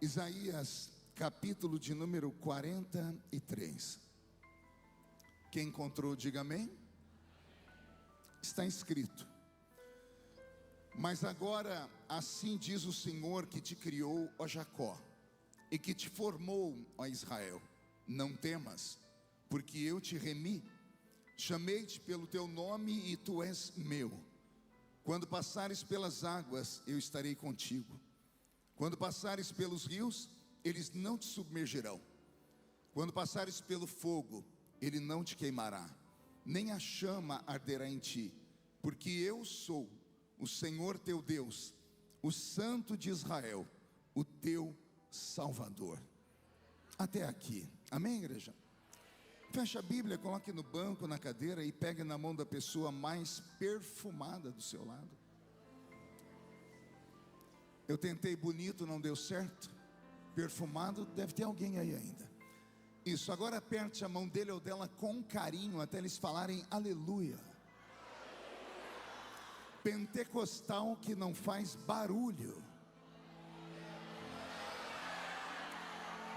Isaías, capítulo de número 43. Quem encontrou, diga amém. Está escrito: mas agora assim diz o Senhor que te criou, ó Jacó, e que te formou, ó Israel: não temas, porque eu te remi, chamei-te pelo teu nome e tu és meu. Quando passares pelas águas, eu estarei contigo. Quando passares pelos rios, eles não te submergirão. Quando passares pelo fogo, ele não te queimará, nem a chama arderá em ti, porque eu sou o Senhor teu Deus, o Santo de Israel, o teu Salvador. Até aqui, amém, igreja? Feche a Bíblia, coloque no banco, na cadeira, e pegue na mão da pessoa mais perfumada do seu lado. Eu tentei bonito, não deu certo. Perfumado, deve ter alguém aí ainda. Isso, agora aperte a mão dele ou dela com carinho, até eles falarem aleluia. Pentecostal que não faz barulho.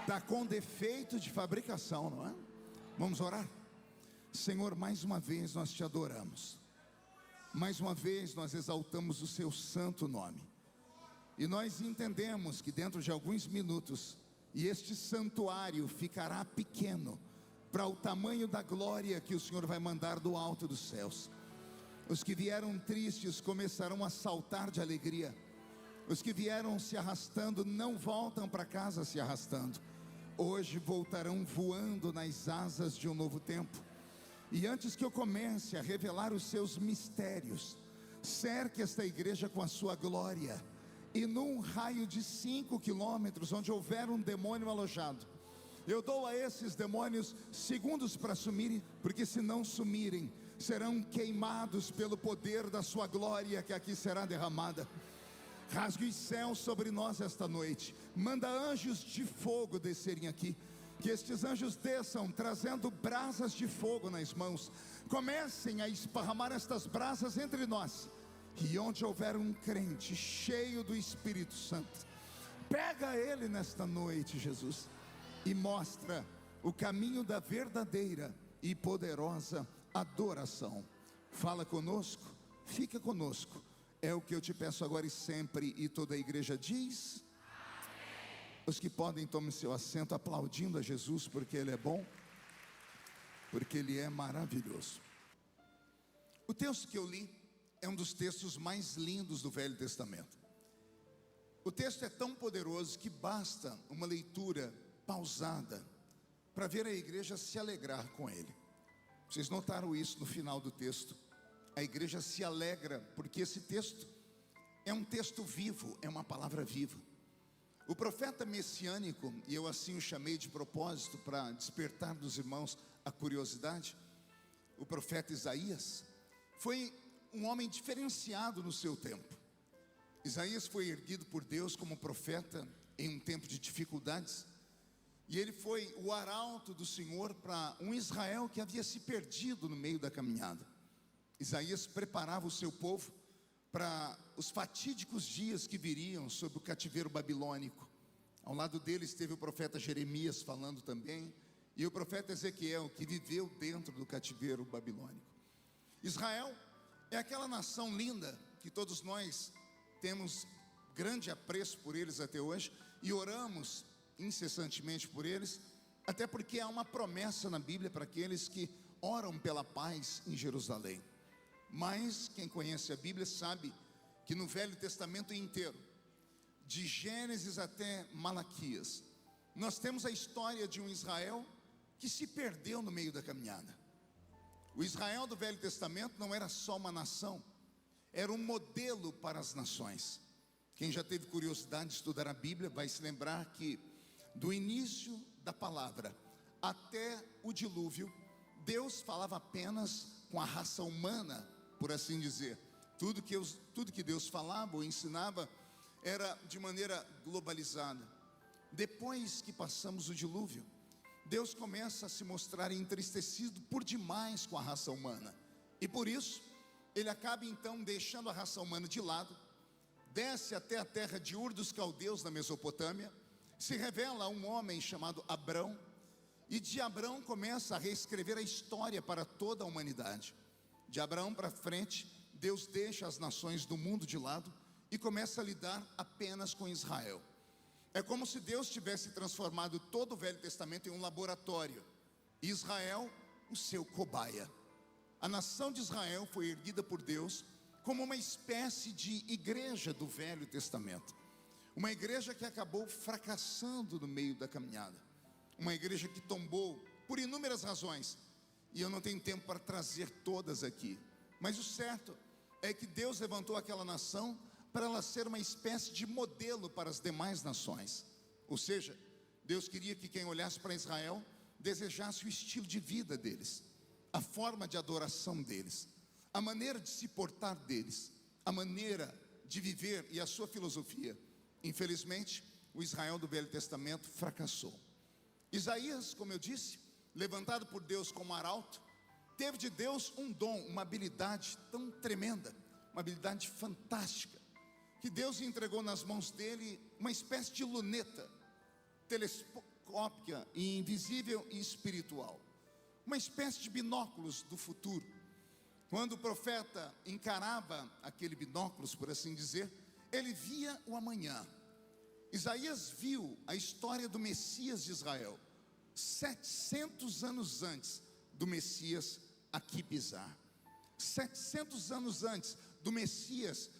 Está com defeito de fabricação, não é? Vamos orar? Senhor, mais uma vez nós te adoramos. Mais uma vez nós exaltamos o seu santo nome. E nós entendemos que dentro de alguns minutos, e este santuário ficará pequeno para o tamanho da glória que o Senhor vai mandar do alto dos céus. Os que vieram tristes começarão a saltar de alegria. Os que vieram se arrastando não voltam para casa se arrastando. Hoje voltarão voando nas asas de um novo tempo. E antes que eu comece a revelar os seus mistérios, cerque esta igreja com a sua glória. E num raio de 5 quilômetros, onde houver um demônio alojado, eu dou a esses demônios segundos para sumirem, porque se não sumirem, serão queimados pelo poder da sua glória que aqui será derramada. Rasgue os céus sobre nós esta noite. Manda anjos de fogo descerem aqui. Que estes anjos desçam trazendo brasas de fogo nas mãos. Comecem a esparramar estas brasas entre nós. E onde houver um crente cheio do Espírito Santo, pega ele nesta noite, Jesus, e mostra o caminho da verdadeira e poderosa adoração. Fala conosco, fica conosco. É o que eu te peço agora e sempre. E toda a igreja diz amém. Os que podem, tomem seu assento aplaudindo a Jesus, porque Ele é bom, porque Ele é maravilhoso. O texto que eu li é um dos textos mais lindos do Velho Testamento. O texto é tão poderoso que basta uma leitura pausada para ver a igreja se alegrar com ele. Vocês notaram isso no final do texto? A igreja se alegra porque esse texto é um texto vivo, é uma palavra viva. O profeta messiânico, e eu assim o chamei de propósito para despertar dos irmãos a curiosidade, o profeta Isaías, foi um homem diferenciado no seu tempo. Isaías foi erguido por Deus como profeta em um tempo de dificuldades, e ele foi o arauto do Senhor para um Israel que havia se perdido no meio da caminhada. Isaías preparava o seu povo para os fatídicos dias que viriam sob o cativeiro babilônico. Ao lado dele esteve o profeta Jeremias falando também, e o profeta Ezequiel, que viveu dentro do cativeiro babilônico. Israel é aquela nação linda que todos nós temos grande apreço por eles até hoje, e oramos incessantemente por eles, até porque há uma promessa na Bíblia para aqueles que oram pela paz em Jerusalém. Mas quem conhece a Bíblia sabe que no Velho Testamento inteiro, de Gênesis até Malaquias, nós temos a história de um Israel que se perdeu no meio da caminhada. O Israel do Velho Testamento não era só uma nação, era um modelo para as nações. Quem já teve curiosidade de estudar a Bíblia vai se lembrar que do início da palavra até o dilúvio, Deus falava apenas com a raça humana, por assim dizer. Tudo que Deus falava ou ensinava era de maneira globalizada. Depois que passamos o dilúvio, Deus começa a se mostrar entristecido por demais com a raça humana, e por isso ele acaba então deixando a raça humana de lado, desce até a terra de Ur dos Caldeus na Mesopotâmia, se revela um homem chamado Abrão, e de Abrão começa a reescrever a história para toda a humanidade. De Abraão para frente, Deus deixa as nações do mundo de lado e começa a lidar apenas com Israel. É como se Deus tivesse transformado todo o Velho Testamento em um laboratório, e Israel, o seu cobaia. A nação de Israel foi erguida por Deus como uma espécie de igreja do Velho Testamento. Uma igreja que acabou fracassando no meio da caminhada. Uma igreja que tombou por inúmeras razões, e eu não tenho tempo para trazer todas aqui. Mas o certo é que Deus levantou aquela nação para ela ser uma espécie de modelo para as demais nações. Ou seja, Deus queria que quem olhasse para Israel desejasse o estilo de vida deles, a forma de adoração deles, a maneira de se portar deles, a maneira de viver e a sua filosofia. Infelizmente, o Israel do Velho Testamento fracassou. Isaías, como eu disse, levantado por Deus como arauto, teve de Deus um dom, uma habilidade tão tremenda, uma habilidade fantástica, que Deus entregou nas mãos dele uma espécie de luneta telescópica e invisível e espiritual, uma espécie de binóculos do futuro. Quando o profeta encarava aquele binóculos, por assim dizer, ele via o amanhã. Isaías viu a história do Messias de Israel 700 anos antes do Messias aqui pisar, 700 anos antes do Messias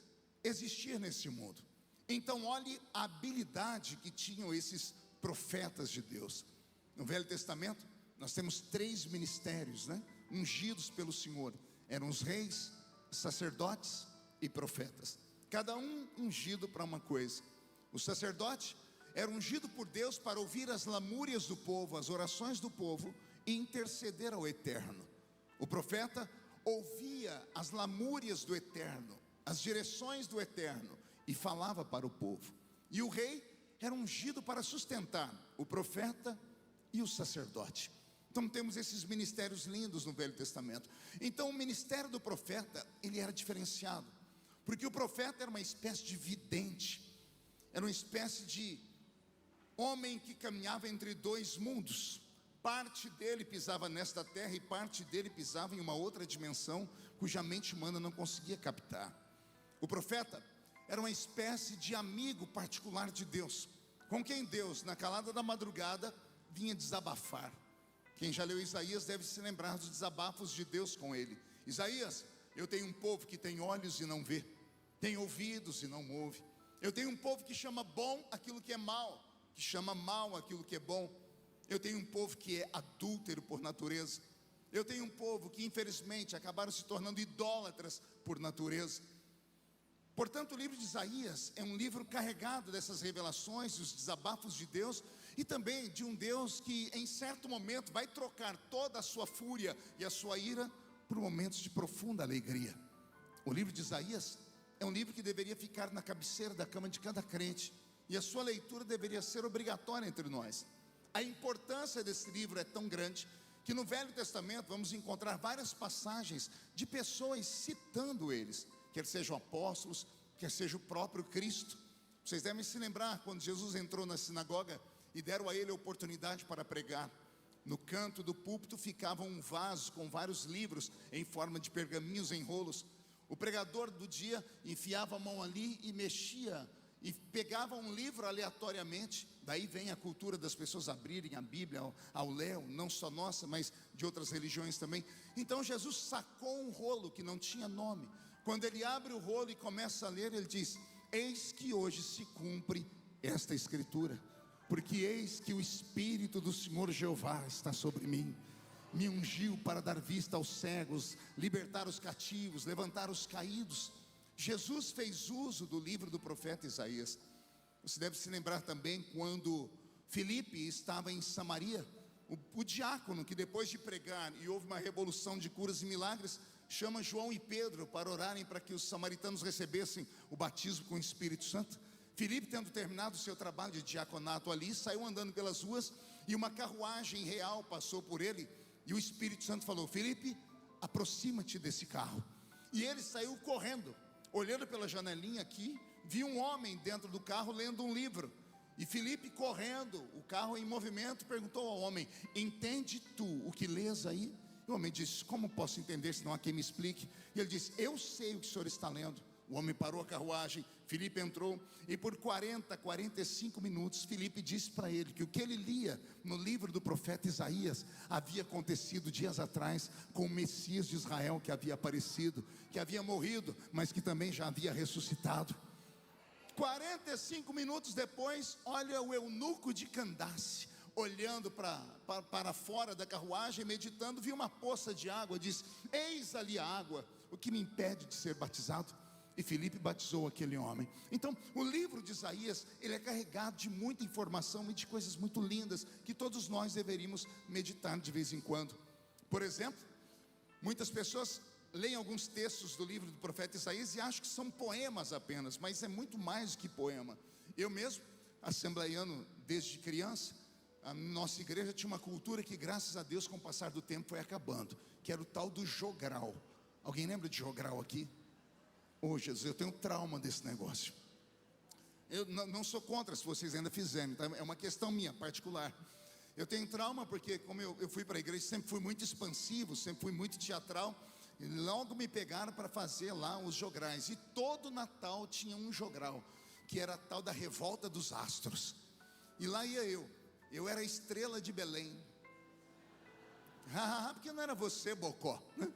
existir nesse mundo. Então olhe a habilidade que tinham esses profetas de Deus. No Velho Testamento nós temos 3 ministérios, ungidos pelo Senhor. Eram os reis, sacerdotes e profetas, cada um ungido para uma coisa. O sacerdote era ungido por Deus para ouvir as lamúrias do povo, as orações do povo, e interceder ao Eterno. O profeta ouvia as lamúrias do Eterno, as direções do Eterno, e falava para o povo. E o rei era ungido para sustentar o profeta e o sacerdote. Então temos esses ministérios lindos no Velho Testamento. Então o ministério do profeta, ele era diferenciado, porque o profeta era uma espécie de vidente, era uma espécie de homem que caminhava entre 2 mundos. Parte dele pisava nesta terra e parte dele pisava em uma outra dimensão, cuja mente humana não conseguia captar. O profeta era uma espécie de amigo particular de Deus, com quem Deus, na calada da madrugada, vinha desabafar. Quem já leu Isaías deve se lembrar dos desabafos de Deus com ele. Isaías, eu tenho um povo que tem olhos e não vê, tem ouvidos e não ouve. Eu tenho um povo que chama bom aquilo que é mal, que chama mal aquilo que é bom. Eu tenho um povo que é adúltero por natureza. Eu tenho um povo que infelizmente acabaram se tornando idólatras por natureza. Portanto, o livro de Isaías é um livro carregado dessas revelações, os desabafos de Deus, e também de um Deus que em certo momento vai trocar toda a sua fúria e a sua ira por momentos de profunda alegria. O livro de Isaías é um livro que deveria ficar na cabeceira da cama de cada crente, e a sua leitura deveria ser obrigatória entre nós. A importância desse livro é tão grande que no Velho Testamento vamos encontrar várias passagens de pessoas citando eles, quer sejam apóstolos, quer seja o próprio Cristo. Vocês devem se lembrar quando Jesus entrou na sinagoga e deram a ele a oportunidade para pregar. No canto do púlpito ficava um vaso com vários livros em forma de pergaminhos em rolos. O pregador do dia enfiava a mão ali e mexia e pegava um livro aleatoriamente. Daí vem a cultura das pessoas abrirem a Bíblia ao léu, não só nossa, mas de outras religiões também. Então Jesus sacou um rolo que não tinha nome. Quando ele abre o rolo e começa a ler, ele diz: eis que hoje se cumpre esta escritura, porque eis que o Espírito do Senhor Jeová está sobre mim. Me ungiu para dar vista aos cegos, libertar os cativos, levantar os caídos. Jesus fez uso do livro do profeta Isaías. Você deve se lembrar também quando Filipe estava em Samaria, o diácono que depois de pregar e houve uma revolução de curas e milagres, chama João e Pedro para orarem para que os samaritanos recebessem o batismo com o Espírito Santo. Filipe, tendo terminado o seu trabalho de diaconato ali, saiu andando pelas ruas e uma carruagem real passou por ele. E o Espírito Santo falou: Filipe, aproxima-te desse carro. E ele saiu correndo, olhando pela janelinha aqui, viu um homem dentro do carro lendo um livro. E Filipe, correndo, o carro em movimento, perguntou ao homem: entende tu o que lês aí? E o homem disse: como posso entender se não há quem me explique? E ele disse: eu sei o que o senhor está lendo. O homem parou a carruagem, Filipe entrou, e por 45 minutos, Filipe disse para ele que o que ele lia no livro do profeta Isaías havia acontecido dias atrás com o Messias de Israel, que havia aparecido, que havia morrido, mas que também já havia ressuscitado. 45 minutos depois, olha o eunuco de Candace, olhando para fora da carruagem, meditando, viu uma poça de água, diz: eis ali a água, o que me impede de ser batizado? E Filipe batizou aquele homem. Então, o livro de Isaías, ele é carregado de muita informação e de coisas muito lindas, que todos nós deveríamos meditar de vez em quando. Por exemplo, muitas pessoas leem alguns textos do livro do profeta Isaías e acham que são poemas apenas, mas é muito mais do que poema. Eu mesmo, assembleiano desde criança, a nossa igreja tinha uma cultura que, graças a Deus, com o passar do tempo foi acabando, que era o tal do jogral. Alguém lembra de jogral aqui? Oh Jesus, eu tenho trauma desse negócio. Eu não sou contra se vocês ainda fizerem, tá? É uma questão minha, particular. Eu tenho trauma porque, como eu fui para a igreja, sempre fui muito expansivo, sempre fui muito teatral, e logo me pegaram para fazer lá os jograis. E todo Natal tinha um jogral, que era a tal da revolta dos astros. E lá ia eu era a estrela de Belém. Porque não era você, Bocó, né?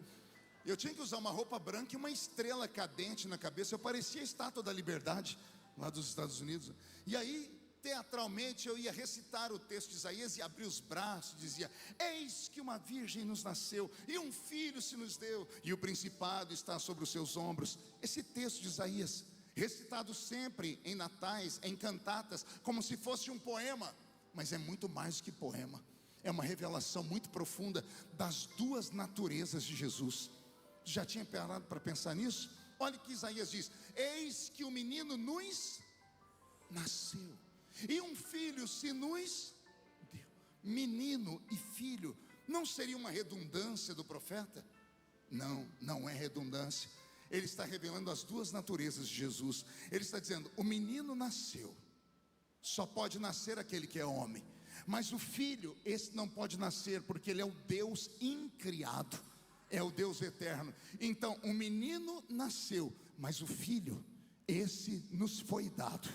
Eu tinha que usar uma roupa branca e uma estrela cadente na cabeça. Eu parecia a Estátua da Liberdade, lá dos Estados Unidos. E aí, teatralmente, eu ia recitar o texto de Isaías e abrir os braços, dizia: eis que uma virgem nos nasceu, e um filho se nos deu, e o principado está sobre os seus ombros. Esse texto de Isaías, recitado sempre em natais, em cantatas, como se fosse um poema, mas é muito mais do que poema. É uma revelação muito profunda das duas naturezas de Jesus. Já tinha parado para pensar nisso? Olha o que Isaías diz: eis que o menino nos nasceu, e um filho se nos deu. Menino e filho, não seria uma redundância do profeta? Não, não é redundância. Ele está revelando as duas naturezas de Jesus. Ele está dizendo: o menino nasceu, só pode nascer aquele que é homem, mas o filho, esse não pode nascer, porque ele é o Deus incriado, é o Deus eterno. Então o menino nasceu, mas o filho, esse nos foi dado.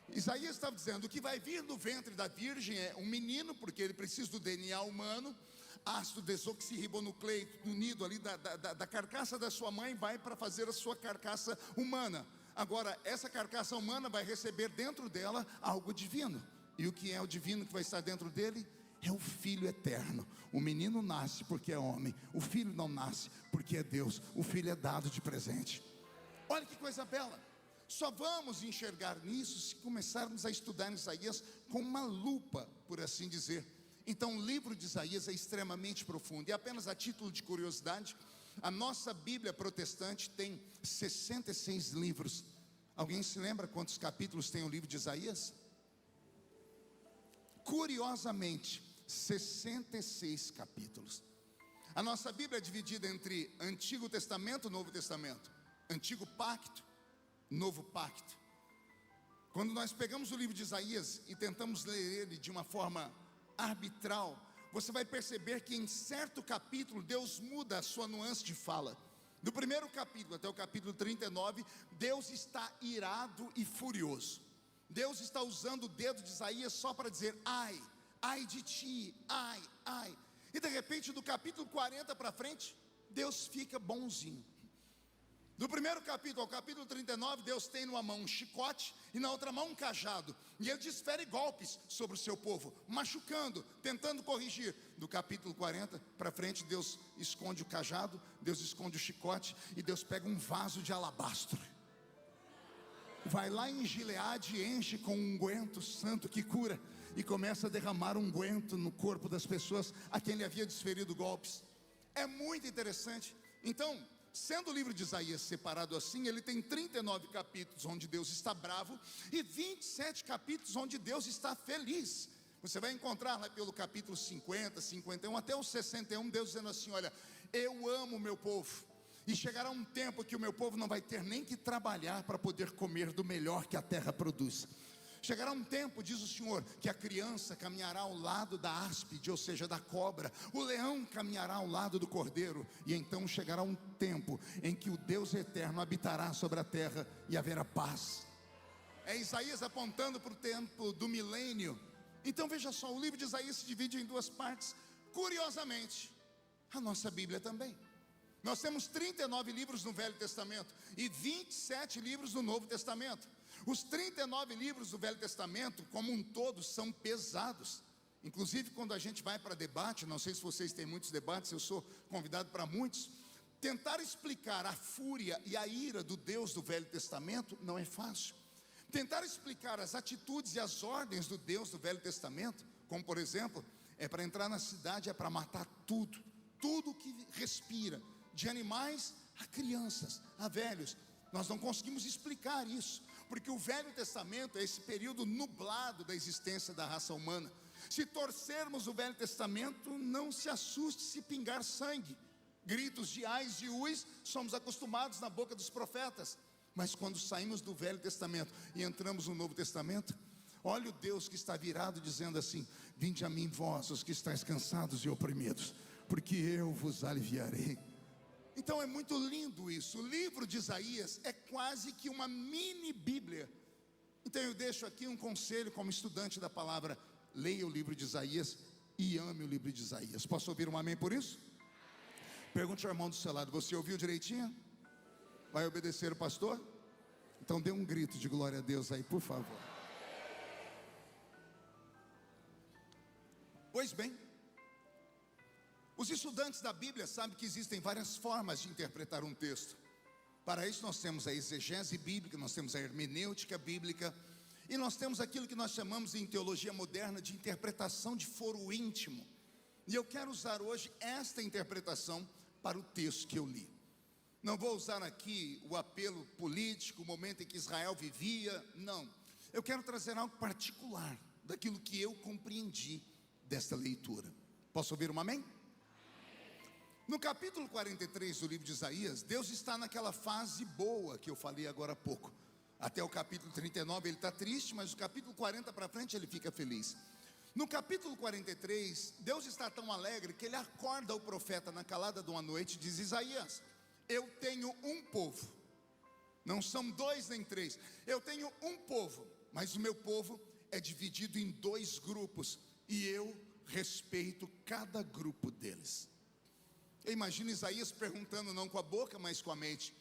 Isaías estava dizendo: o que vai vir do ventre da virgem é um menino, porque ele precisa do DNA humano. Ácido desoxirribonucleico unido ali da carcaça da sua mãe vai para fazer a sua carcaça humana. Agora, essa carcaça humana vai receber dentro dela algo divino. E o que é o divino que vai estar dentro dele? É o Filho eterno. O menino nasce porque é homem, o filho não nasce porque é Deus. O filho é dado de presente. Olha que coisa bela. Só vamos enxergar nisso se começarmos a estudar Isaías com uma lupa, por assim dizer. Então o livro de Isaías é extremamente profundo. E apenas a título de curiosidade, a nossa Bíblia protestante tem 66 livros. Alguém se lembra quantos capítulos tem o livro de Isaías? Curiosamente, 66 capítulos. A nossa Bíblia é dividida entre Antigo Testamento e Novo Testamento, Antigo Pacto, Novo Pacto. Quando nós pegamos o livro de Isaías e tentamos ler ele de uma forma arbitral, você vai perceber que em certo capítulo Deus muda a sua nuance de fala. Do primeiro capítulo até o capítulo 39, Deus está irado e furioso. Deus está usando o dedo de Isaías só para dizer: ai, ai de ti, ai, ai. E de repente, do capítulo 40 para frente, Deus fica bonzinho. Do primeiro capítulo ao capítulo 39, Deus tem numa mão um chicote e na outra mão um cajado. E ele desfere golpes sobre o seu povo, machucando, tentando corrigir. Do capítulo 40 para frente, Deus esconde o cajado, Deus esconde o chicote, e Deus pega um vaso de alabastro. Vai lá em Gileade e enche com um unguento santo que cura, e começa a derramar unguento no corpo das pessoas a quem ele havia desferido golpes. É muito interessante. Então, sendo o livro de Isaías separado assim, ele tem 39 capítulos onde Deus está bravo e 27 capítulos onde Deus está feliz. Você vai encontrar lá pelo capítulo 50, 51 até o 61, Deus dizendo assim: olha, eu amo o meu povo, e chegará um tempo que o meu povo não vai ter nem que trabalhar para poder comer do melhor que a terra produz. Chegará um tempo, diz o Senhor, que a criança caminhará ao lado da áspide, ou seja, da cobra. O leão caminhará ao lado do cordeiro. E então chegará um tempo em que o Deus eterno habitará sobre a terra e haverá paz. É Isaías apontando para o tempo do milênio. Então veja só, o livro de Isaías se divide em duas partes. Curiosamente, a nossa Bíblia também. Nós temos 39 livros no Velho Testamento e 27 livros no Novo Testamento. Os 39 livros do Velho Testamento, como um todo, são pesados. Inclusive quando a gente vai para debate, não sei se vocês têm muitos debates, eu sou convidado para muitos. Tentar explicar a fúria e a ira do Deus do Velho Testamento não é fácil. Tentar explicar as atitudes e as ordens do Deus do Velho Testamento, como por exemplo, é para entrar na cidade, é para matar tudo que respira, de animais a crianças, a velhos. Nós não conseguimos explicar isso, porque o Velho Testamento é esse período nublado da existência da raça humana. Se torcermos o Velho Testamento, não se assuste se pingar sangue. Gritos de ais e uis somos acostumados na boca dos profetas. Mas quando saímos do Velho Testamento e entramos no Novo Testamento, olha o Deus que está virado dizendo assim: vinde a mim vós os que estáis cansados e oprimidos, porque eu vos aliviarei. Então é muito lindo isso. O livro de Isaías é quase que uma mini Bíblia. Então eu deixo aqui um conselho como estudante da palavra: leia o livro de Isaías e ame o livro de Isaías. Posso ouvir um amém por isso? Pergunte ao irmão do seu lado: você ouviu direitinho? Vai obedecer o pastor? Então dê um grito de glória a Deus aí, por favor. Pois bem, os estudantes da Bíblia sabem que existem várias formas de interpretar um texto. Para isso nós temos a exegese bíblica, nós temos a hermenêutica bíblica, e nós temos aquilo que nós chamamos em teologia moderna de interpretação de foro íntimo. E eu quero usar hoje esta interpretação para o texto que eu li. Não vou usar aqui o apelo político, o momento em que Israel vivia, não. Eu quero trazer algo particular, daquilo que eu compreendi desta leitura. Posso ouvir um amém? No capítulo 43 do livro de Isaías, Deus está naquela fase boa que eu falei agora há pouco. Até o capítulo 39 ele está triste, mas do capítulo 40 para frente ele fica feliz. No capítulo 43, Deus está tão alegre que ele acorda o profeta na calada de uma noite e diz: Isaías, eu tenho um povo, não são dois nem três, eu tenho um povo, mas o meu povo é dividido em dois grupos, e eu respeito cada grupo deles. Eu imagino Isaías perguntando não com a boca, mas com a mente: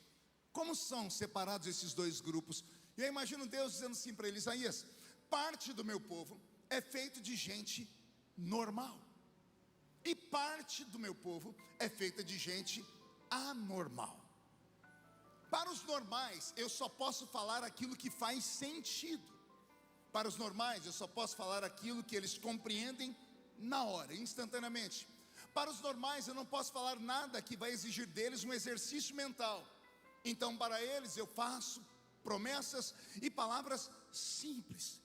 como são separados esses dois grupos? E eu imagino Deus dizendo assim para ele: Isaías, parte do meu povo é feito de gente normal, e parte do meu povo é feita de gente anormal. Para os normais eu só posso falar aquilo que faz sentido. Para os normais eu só posso falar aquilo que eles compreendem na hora, instantaneamente. Para os normais eu não posso falar nada que vai exigir deles um exercício mental. Então para eles eu faço promessas e palavras simples.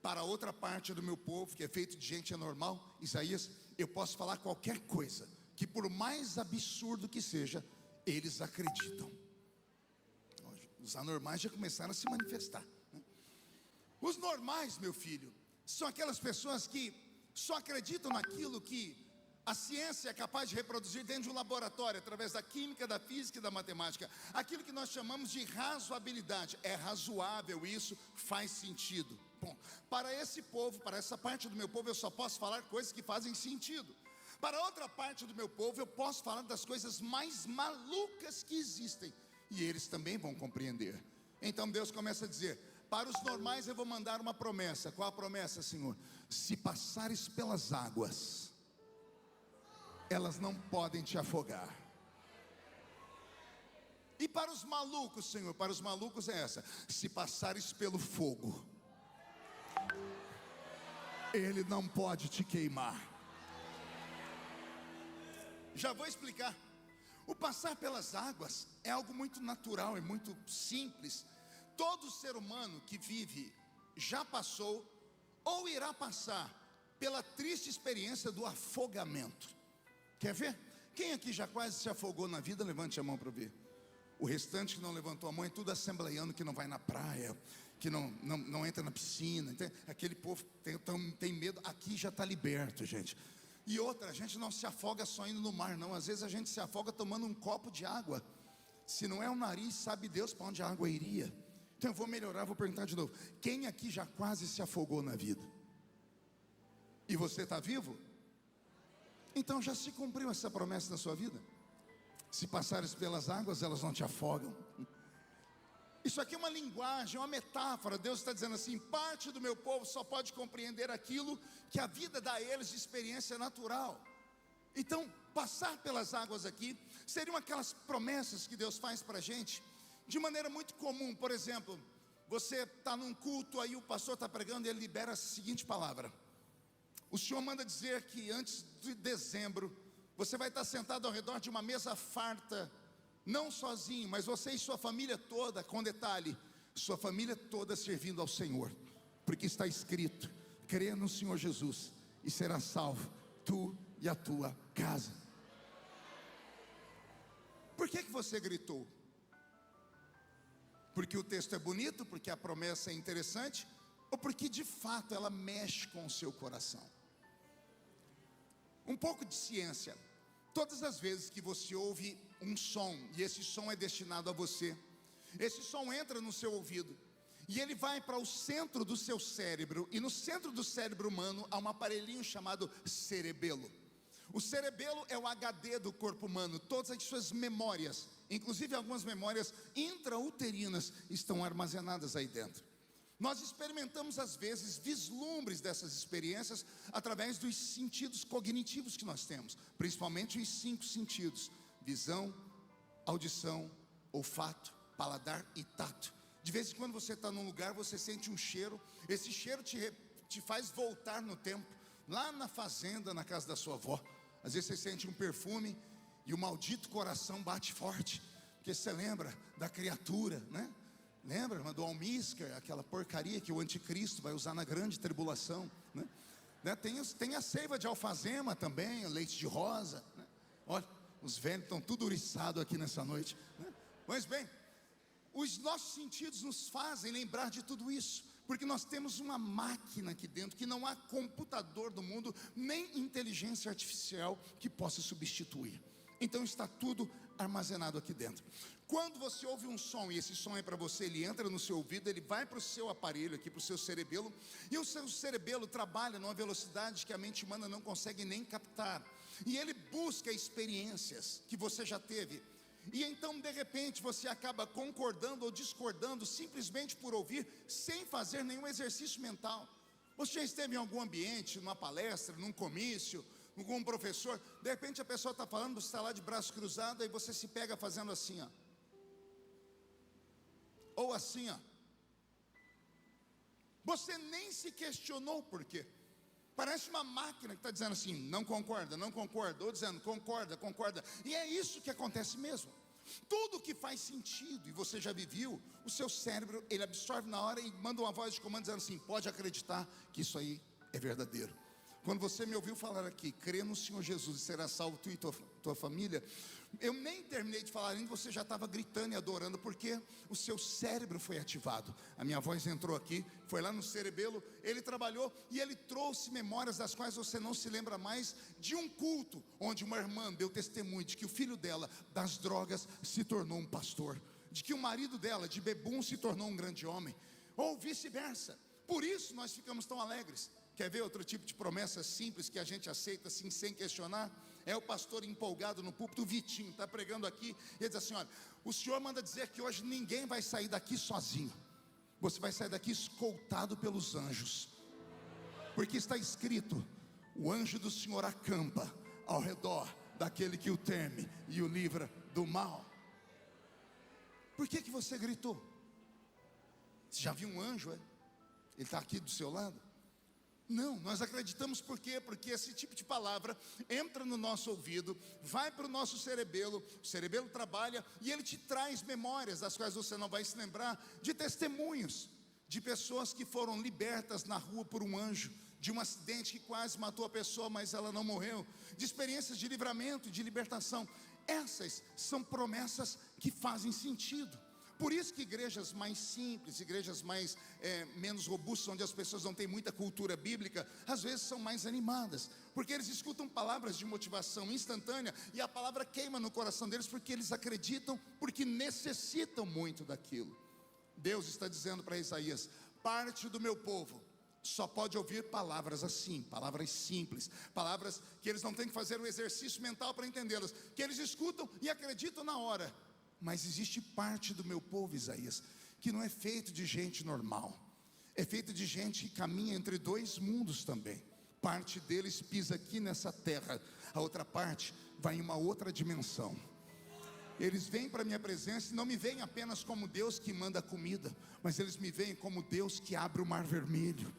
Para outra parte do meu povo, que é feito de gente anormal, Isaías, eu posso falar qualquer coisa, que por mais absurdo que seja, eles acreditam. Os anormais já começaram a se manifestar, né? Os normais, meu filho, são aquelas pessoas que só acreditam naquilo que a ciência é capaz de reproduzir dentro de um laboratório, através da química, da física e da matemática. Aquilo que nós chamamos de razoabilidade. É razoável isso, faz sentido. Bom, para esse povo, para essa parte do meu povo, eu só posso falar coisas que fazem sentido. Para outra parte do meu povo, eu posso falar das coisas mais malucas que existem, e eles também vão compreender. Então Deus começa a dizer: para os normais eu vou mandar uma promessa. Qual a promessa, Senhor? Se passares pelas águas, elas não podem te afogar. E para os malucos, Senhor, para os malucos é essa: se passares pelo fogo, ele não pode te queimar. Já vou explicar. O passar pelas águas é algo muito natural, é muito simples. Todo ser humano que vive já passou ou irá passar pela triste experiência do afogamento. Quer ver? Quem aqui já quase se afogou na vida? Levante a mão para ver. O restante que não levantou a mão é tudo assembleiano que não vai na praia, que não entra na piscina, aquele povo tem medo, aqui já está liberto, gente. E outra, a gente não se afoga só indo no mar, não. Às vezes a gente se afoga tomando um copo de água. Se não é o nariz, sabe Deus para onde a água iria. Então eu vou melhorar, vou perguntar de novo. Quem aqui já quase se afogou na vida? E você está vivo? Então já se cumpriu essa promessa na sua vida. Se passares pelas águas, elas não te afogam. Isso aqui é uma linguagem, uma metáfora. Deus está dizendo assim: parte do meu povo só pode compreender aquilo que a vida dá a eles de experiência natural. Então, passar pelas águas aqui seriam aquelas promessas que Deus faz para a gente de maneira muito comum. Por exemplo, você está num culto, aí o pastor está pregando e ele libera a seguinte palavra: o Senhor manda dizer que antes de dezembro você vai estar sentado ao redor de uma mesa farta, não sozinho, mas você e sua família toda, com detalhe, sua família toda servindo ao Senhor, porque está escrito: crê no Senhor Jesus e será salvo, tu e a tua casa. Por que você gritou? Porque o texto é bonito, porque a promessa é interessante, ou porque de fato ela mexe com o seu coração? Um pouco de ciência. Todas as vezes que você ouve um som, e esse som é destinado a você, esse som entra no seu ouvido, e ele vai para o centro do seu cérebro, e no centro do cérebro humano há um aparelhinho chamado cerebelo. O cerebelo é o HD do corpo humano. Todas as suas memórias, inclusive algumas memórias intrauterinas, estão armazenadas aí dentro. Nós experimentamos às vezes vislumbres dessas experiências através dos sentidos cognitivos que nós temos, principalmente os 5 sentidos: visão, audição, olfato, paladar e tato. De vez em quando você está num lugar, você sente um cheiro, esse cheiro te faz voltar no tempo, lá na fazenda, na casa da sua avó. Às vezes você sente um perfume e o maldito coração bate forte, porque você lembra da criatura, né? Lembra do almíscar, aquela porcaria que o anticristo vai usar na grande tribulação, né? Tem a seiva de alfazema também, o leite de rosa, né? Olha, os velhos estão tudo uriçados aqui nessa noite, né? Mas bem, os nossos sentidos nos fazem lembrar de tudo isso, porque nós temos uma máquina aqui dentro que não há computador do mundo, nem inteligência artificial que possa substituir. Então está tudo armazenado aqui dentro. Quando você ouve um som, e esse som é para você, ele entra no seu ouvido, ele vai para o seu aparelho aqui, para o seu cerebelo, e o seu cerebelo trabalha numa velocidade que a mente humana não consegue nem captar, e ele busca experiências que você já teve, e então de repente você acaba concordando ou discordando simplesmente por ouvir, sem fazer nenhum exercício mental. Você já esteve em algum ambiente, numa palestra, num comício, com um professor, de repente a pessoa está falando, você está lá de braço cruzado, aí você se pega fazendo assim, ó, ou assim, ó. Você nem se questionou por quê. Parece uma máquina que está dizendo assim: não concorda, não concorda, ou dizendo concorda, concorda. E é isso que acontece mesmo. Tudo que faz sentido, e você já viveu, o seu cérebro, ele absorve na hora e manda uma voz de comando dizendo assim: pode acreditar que isso aí é verdadeiro. Quando você me ouviu falar aqui, crê no Senhor Jesus e será salvo tu e tua família, eu nem terminei de falar ainda, você já estava gritando e adorando, porque o seu cérebro foi ativado. A minha voz entrou aqui, foi lá no cerebelo, ele trabalhou e ele trouxe memórias das quais você não se lembra mais, de um culto onde uma irmã deu testemunho de que o filho dela, das drogas, se tornou um pastor, de que o marido dela, de bebum, se tornou um grande homem, ou vice-versa. Por isso nós ficamos tão alegres. Quer ver outro tipo de promessa simples que a gente aceita assim, sem questionar? É o pastor empolgado no púlpito, o Vitinho, está pregando aqui, e ele diz assim: olha, o Senhor manda dizer que hoje ninguém vai sair daqui sozinho, você vai sair daqui escoltado pelos anjos, porque está escrito: o anjo do Senhor acampa ao redor daquele que o teme e o livra do mal. Por que você gritou? Você já viu um anjo, é? Ele está aqui do seu lado? Não, nós acreditamos por quê? Porque esse tipo de palavra entra no nosso ouvido, vai para o nosso cerebelo, o cerebelo trabalha e ele te traz memórias das quais você não vai se lembrar, de testemunhos, de pessoas que foram libertas na rua por um anjo, de um acidente que quase matou a pessoa, mas ela não morreu, de experiências de livramento e de libertação. Essas são promessas que fazem sentido. Por isso que igrejas mais simples, igrejas mais menos robustas, onde as pessoas não têm muita cultura bíblica, às vezes são mais animadas, porque eles escutam palavras de motivação instantânea, e a palavra queima no coração deles, porque eles acreditam, porque necessitam muito daquilo. Deus está dizendo para Isaías: parte do meu povo só pode ouvir palavras assim, palavras simples, palavras que eles não têm que fazer um exercício mental para entendê-las, que eles escutam e acreditam na hora. Mas existe parte do meu povo, Isaías, que não é feito de gente normal, é feito de gente que caminha entre dois mundos também. Parte deles pisa aqui nessa terra, a outra parte vai em uma outra dimensão. Eles vêm para a minha presença e não me veem apenas como Deus que manda comida, mas eles me veem como Deus que abre o mar vermelho.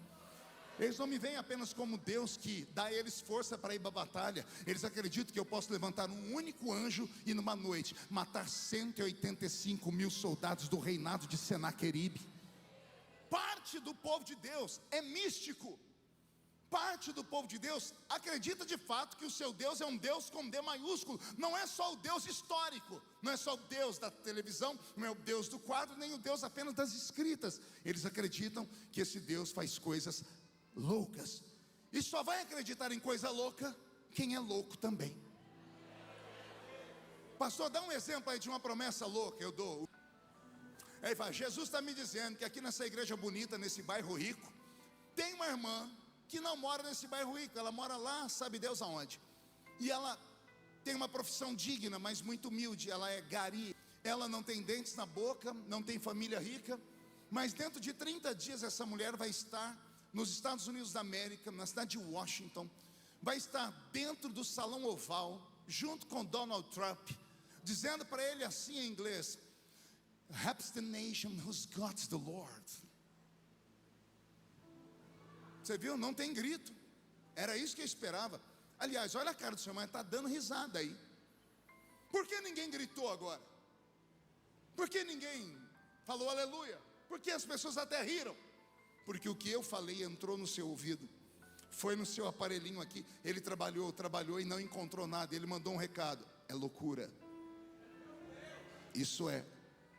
Eles não me veem apenas como Deus que dá a eles força para ir para a batalha. Eles acreditam que eu posso levantar um único anjo e numa noite matar 185 mil soldados do reinado de Senaqueribe. Parte do povo de Deus é místico. Parte do povo de Deus acredita de fato que o seu Deus é um Deus com D maiúsculo. Não é só o Deus histórico, não é só o Deus da televisão, não é o Deus do quadro, nem o Deus apenas das escritas. Eles acreditam que esse Deus faz coisas loucas, e só vai acreditar em coisa louca quem é louco também. Pastor, dá um exemplo aí de uma promessa louca. Eu dou. Aí fala: Jesus está me dizendo que aqui nessa igreja bonita, nesse bairro rico, tem uma irmã que não mora nesse bairro rico, ela mora lá, sabe Deus aonde, e ela tem uma profissão digna, mas muito humilde. Ela é gari, ela não tem dentes na boca, não tem família rica, mas dentro de 30 dias essa mulher vai estar nos Estados Unidos da América, na cidade de Washington, vai estar dentro do Salão Oval, junto com Donald Trump, dizendo para ele assim em inglês: "Happy the nation whose God is the Lord." Você viu? Não tem grito. Era isso que eu esperava. Aliás, olha a cara do seu irmão, está dando risada aí. Por que ninguém gritou agora? Por que ninguém falou aleluia? Por que as pessoas até riram? Porque o que eu falei entrou no seu ouvido, foi no seu aparelhinho aqui. Ele trabalhou e não encontrou nada. Ele mandou um recado: é loucura. Isso é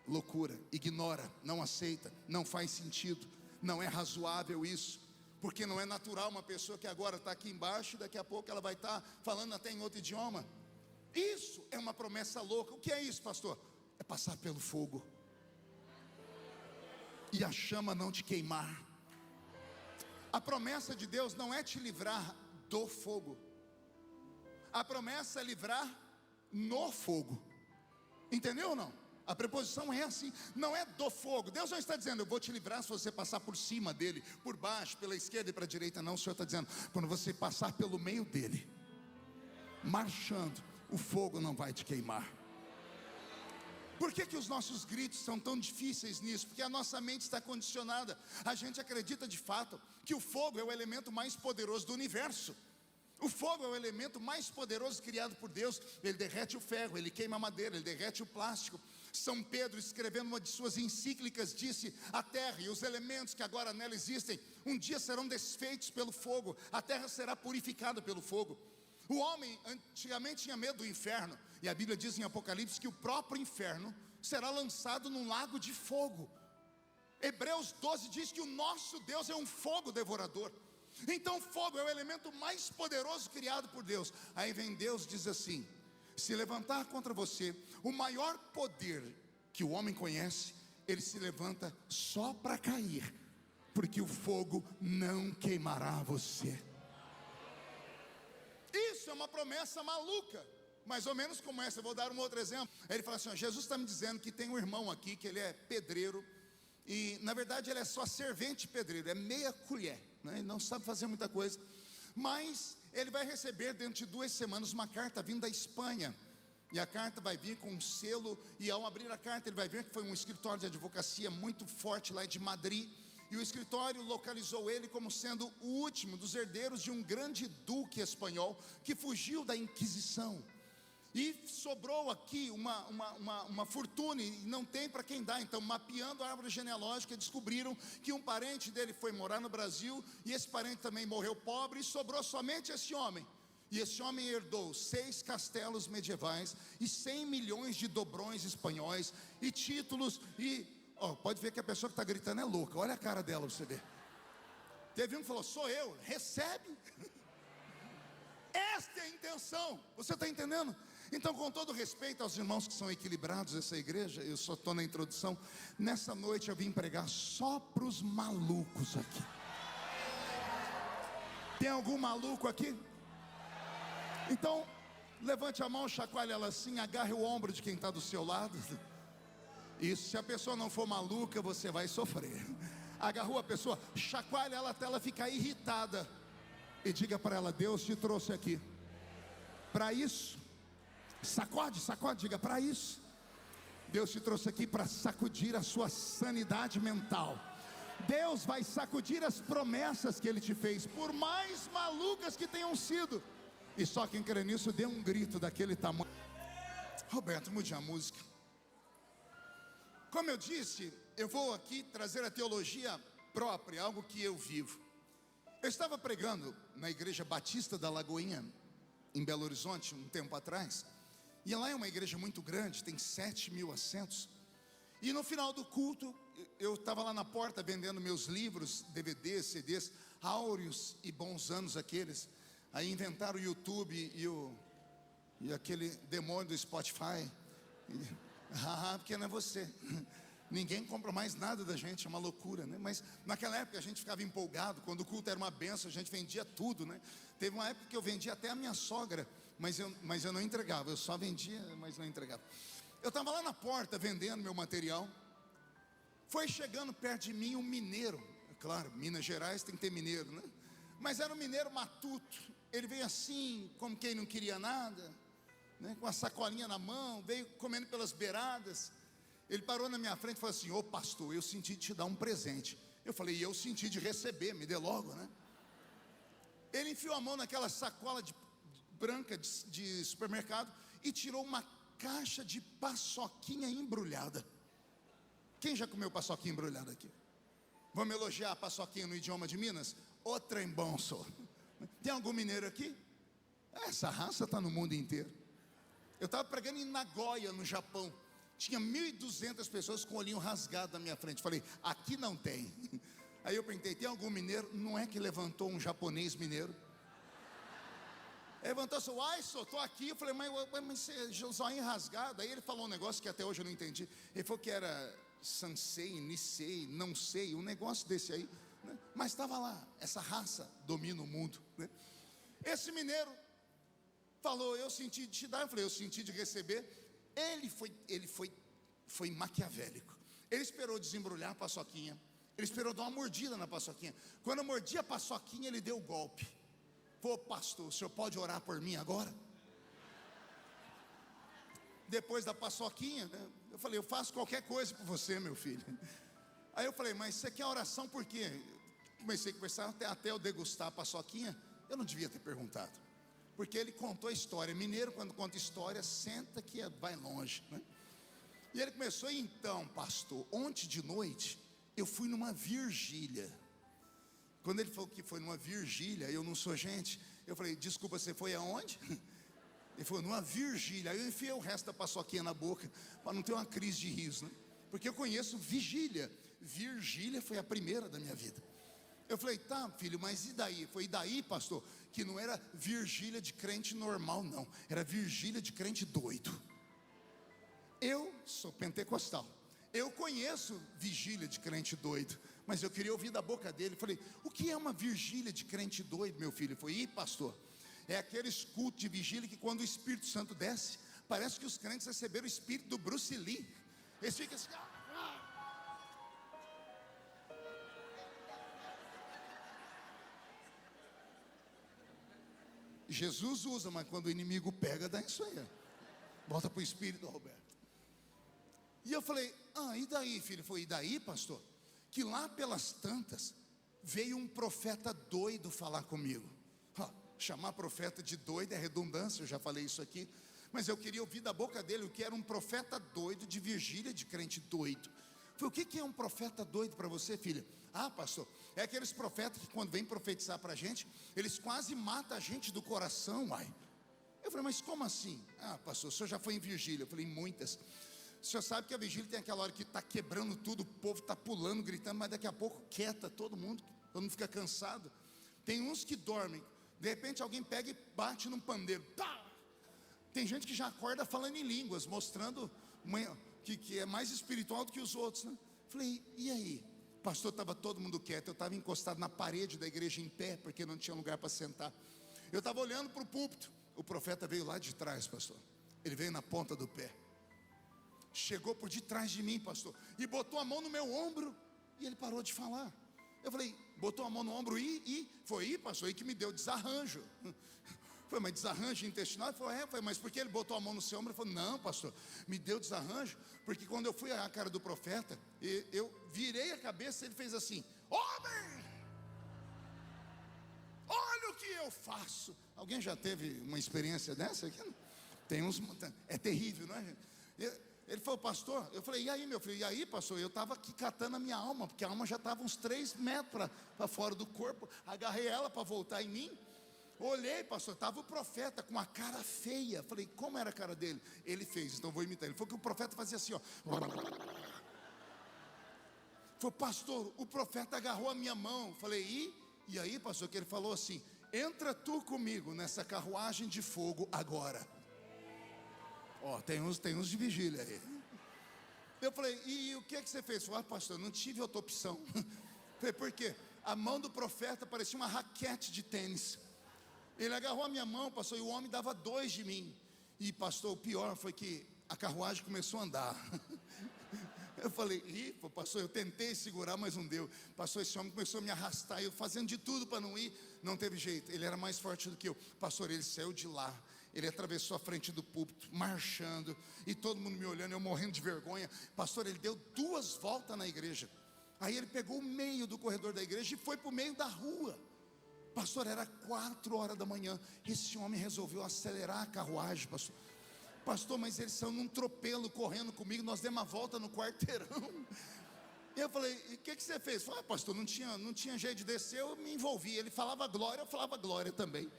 loucura. Ignora, não aceita, não faz sentido, não é razoável isso, porque não é natural uma pessoa que agora está aqui embaixo, daqui a pouco ela vai estar falando até em outro idioma. Isso é uma promessa louca. O que é isso, pastor? É passar pelo fogo e a chama não te queimar. A promessa de Deus não é te livrar do fogo, a promessa é livrar no fogo. Entendeu ou não? A preposição é assim, não é do fogo. Deus não está dizendo: eu vou te livrar se você passar por cima dele, por baixo, pela esquerda e para a direita. Não, o Senhor está dizendo: quando você passar pelo meio dele, marchando, o fogo não vai te queimar. Por que os nossos gritos são tão difíceis nisso? Porque a nossa mente está condicionada. A gente acredita de fato que o fogo é o elemento mais poderoso do universo. O fogo é o elemento mais poderoso criado por Deus. Ele derrete o ferro, ele queima a madeira, ele derrete o plástico. São Pedro, escrevendo uma de suas encíclicas, disse: a terra e os elementos que agora nela existem, um dia serão desfeitos pelo fogo. A terra será purificada pelo fogo. O homem antigamente tinha medo do inferno, e a Bíblia diz em Apocalipse que o próprio inferno será lançado num lago de fogo. Hebreus 12 diz que o nosso Deus é um fogo devorador. Então fogo é o elemento mais poderoso criado por Deus. Aí vem Deus e diz assim: se levantar contra você o maior poder que o homem conhece, ele se levanta só para cair, porque o fogo não queimará você. Isso é uma promessa maluca, mais ou menos como essa. Eu vou dar um outro exemplo. Ele fala assim: ó, Jesus está me dizendo que tem um irmão aqui, que ele é pedreiro, e na verdade ele é só servente pedreiro, é meia colher, né? Ele não sabe fazer muita coisa, mas ele vai receber dentro de 2 semanas uma carta vindo da Espanha, e a carta vai vir com um selo, e ao abrir a carta ele vai ver que foi um escritório de advocacia muito forte lá de Madrid, e o escritório localizou ele como sendo o último dos herdeiros de um grande duque espanhol que fugiu da Inquisição. E sobrou aqui uma fortuna, e não tem para quem dar. Então, mapeando a árvore genealógica, descobriram que um parente dele foi morar no Brasil, e esse parente também morreu pobre, e sobrou somente esse homem. E esse homem herdou 6 castelos medievais e 100 milhões de dobrões espanhóis e títulos pode ver que a pessoa que está gritando é louca. Olha a cara dela pra você ver. Teve um que falou: sou eu, recebe. Esta é a intenção. Você está entendendo? Então, com todo respeito aos irmãos que são equilibrados dessa igreja, eu só estou na introdução. Nessa noite eu vim pregar só para os malucos aqui. Tem algum maluco aqui? Então, levante a mão, chacoalhe ela assim, agarre o ombro de quem está do seu lado. Isso, se a pessoa não for maluca, você vai sofrer. Agarrou a pessoa, chacoalhe ela até ela ficar irritada. E diga para ela: Deus te trouxe aqui para isso. Sacode, diga: para isso. Deus te trouxe aqui para sacudir a sua sanidade mental. Deus vai sacudir as promessas que Ele te fez, por mais malucas que tenham sido. E só quem crê nisso, dê um grito daquele tamanho. Roberto, mude a música. Como eu disse, eu vou aqui trazer a teologia própria, algo que eu vivo. Eu estava pregando na Igreja Batista da Lagoinha, em Belo Horizonte, um tempo atrás. E lá é uma igreja muito grande, tem 7.000 assentos. E no final do culto, eu estava lá na porta vendendo meus livros, DVDs, CDs, áureos e bons anos aqueles. Aí inventaram o YouTube e aquele demônio do Spotify. Porque não é você. Ninguém compra mais nada da gente, é uma loucura, né? Mas naquela época a gente ficava empolgado. Quando o culto era uma benção, a gente vendia tudo, né? Teve uma época que eu vendia até a minha sogra, mas eu não entregava. Eu só vendia, mas não entregava. Eu estava lá na porta vendendo meu material. Foi chegando perto de mim um mineiro. Claro, Minas Gerais tem que ter mineiro, né? Mas era um mineiro matuto. Ele veio assim, como quem não queria nada, né? Com a sacolinha na mão, veio comendo pelas beiradas. Ele parou na minha frente e falou assim: ô pastor, eu senti de te dar um presente. Eu falei: e eu senti de receber, me dê logo, né? Ele enfiou a mão naquela sacola branca de supermercado e tirou uma caixa de paçoquinha embrulhada. Quem já comeu paçoquinha embrulhada aqui? Vamos elogiar a paçoquinha no idioma de Minas? Ô trem bom, sou. Tem algum mineiro aqui? Essa raça está no mundo inteiro. Eu estava pregando em Nagoya, no Japão. Tinha 1.200 pessoas com o olhinho rasgado na minha frente. Falei: aqui não tem. Aí eu perguntei: tem algum mineiro? Não é que levantou um japonês mineiro? Levantou assim: uai, só estou aqui. Eu falei: mas você olhinho rasgado. Aí ele falou um negócio que até hoje eu não entendi. Ele falou que era Sansei, Nisei, não sei, um negócio desse aí, né? Mas estava lá, essa raça domina o mundo, né? Esse mineiro falou: eu senti de te dar. Eu falei: eu senti de receber. Ele foi maquiavélico. Ele esperou desembrulhar a paçoquinha. Ele esperou dar uma mordida na paçoquinha. Quando eu mordi a paçoquinha, ele deu o golpe. Pô, pastor, o senhor pode orar por mim agora? Depois da paçoquinha, né, eu falei: eu faço qualquer coisa por você, meu filho. Aí eu falei: mas você quer oração por quê? Comecei a conversar até eu degustar a paçoquinha. Eu não devia ter perguntado, porque ele contou a história. Mineiro, quando conta história, senta que vai longe, né? E ele começou: então, pastor, ontem de noite eu fui numa vigília. Quando ele falou que foi numa vigília, eu não sou gente. Eu falei: desculpa, você foi aonde? Ele falou: numa vigília. Aí eu enfiei o resto da paçoquinha na boca, para não ter uma crise de riso, né? Porque eu conheço vigília. Vigília foi a primeira da minha vida. Eu falei: tá, filho, mas e daí? Foi daí, pastor, que não era vigília de crente normal, não. Era vigília de crente doido. Eu sou pentecostal. Eu conheço vigília de crente doido, mas eu queria ouvir da boca dele. Falei: o que é uma vigília de crente doido, meu filho? Ele falou: pastor, é aqueles cultos de vigília que quando o Espírito Santo desce, parece que os crentes receberam o espírito do Bruce Lee. Eles ficam assim... Jesus usa, mas quando o inimigo pega, dá isso aí. Volta para o espírito, Roberto. E eu falei: e daí, filho? Foi: e daí, pastor? Que lá pelas tantas veio um profeta doido falar comigo. Chamar profeta de doido é redundância, eu já falei isso aqui. Mas eu queria ouvir da boca dele o que era um profeta doido de vigília de crente doido. Falei: o que é um profeta doido para você, filha? Pastor, É aqueles profetas que quando vêm profetizar para a gente, eles quase matam a gente do coração, uai. Eu falei, mas como assim? Ah, pastor, o senhor já foi em vigília? Eu falei, muitas. O senhor sabe que a vigília tem aquela hora que está quebrando tudo, o povo está pulando, gritando, mas daqui a pouco quieta todo mundo fica cansado. Tem uns que dormem, de repente alguém pega e bate num pandeiro, pá! Tem gente que já acorda falando em línguas, mostrando que é mais espiritual do que os outros, né? Falei, e aí? Pastor, estava todo mundo quieto, eu estava encostado na parede da igreja em pé, porque não tinha lugar para sentar. Eu estava olhando para o púlpito, o profeta veio lá de trás, pastor. Ele veio na ponta do pé, chegou por detrás de mim, pastor, e botou a mão no meu ombro, e ele parou de falar. Eu falei, botou a mão no ombro e foi pastor, aí que me deu desarranjo. Foi, mas desarranjo intestinal? Foi, mas por que ele botou a mão no seu ombro? Ele falou, não, pastor, me deu desarranjo, porque quando eu fui à cara do profeta, eu virei a cabeça e ele fez assim, homem, olha o que eu faço. Alguém já teve uma experiência dessa aqui? Tem uns, é terrível, não é, gente? Ele falou, pastor, eu falei, e aí, meu filho? E aí, pastor? Eu estava aqui catando a minha alma, porque a alma já estava uns 3 metros para fora do corpo. Agarrei ela para voltar em mim. Olhei, pastor, estava o profeta com a cara feia. Falei, como era a cara dele? Ele fez, então vou imitar. Ele falou que o profeta fazia assim, ó. Falei, pastor, o profeta agarrou a minha mão. Falei, e aí, pastor, que ele falou assim, entra tu comigo nessa carruagem de fogo agora. Ó, tem uns de vigília aí. Eu falei, e o que é que você fez? Falei, pastor, não tive outra opção. Falei, por quê? A mão do profeta parecia uma raquete de tênis. Ele agarrou a minha mão, pastor, e o homem dava 2 de mim. E pastor, o pior foi que a carruagem começou a andar. Eu falei, pastor, eu tentei segurar, mas não deu. Pastor, esse homem começou a me arrastar, eu fazendo de tudo para não ir. Não teve jeito, ele era mais forte do que eu. Pastor, ele saiu de lá, ele atravessou a frente do púlpito, marchando, e todo mundo me olhando, eu morrendo de vergonha. Pastor, ele deu 2 voltas na igreja. Aí ele pegou o meio do corredor da igreja e foi para o meio da rua. Pastor, era 4 horas da manhã. Esse homem resolveu acelerar a carruagem, pastor. Pastor, mas eles são num tropelo correndo comigo. Nós demos uma volta no quarteirão. E eu falei, e o que você fez? Falei, pastor, não tinha jeito de descer. Eu me envolvi, ele falava glória, eu falava glória também.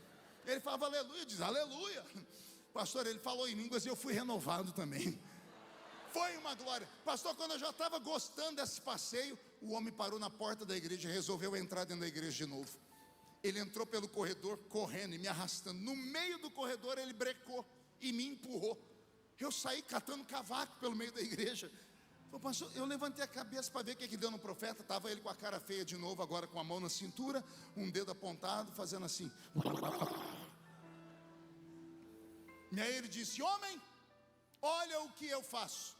Ele falava aleluia, diz aleluia. Pastor, ele falou em línguas e eu fui renovado também. Foi uma glória. Pastor, quando eu já estava gostando desse passeio, o homem parou na porta da igreja e resolveu entrar dentro da igreja de novo. Ele entrou pelo corredor correndo e me arrastando. No meio do corredor ele brecou e me empurrou. Eu saí catando cavaco pelo meio da igreja. Pastor, eu levantei a cabeça para ver o que deu no profeta. Estava ele com a cara feia de novo, agora com a mão na cintura, um dedo apontado, fazendo assim. E aí ele disse, homem, olha o que eu faço.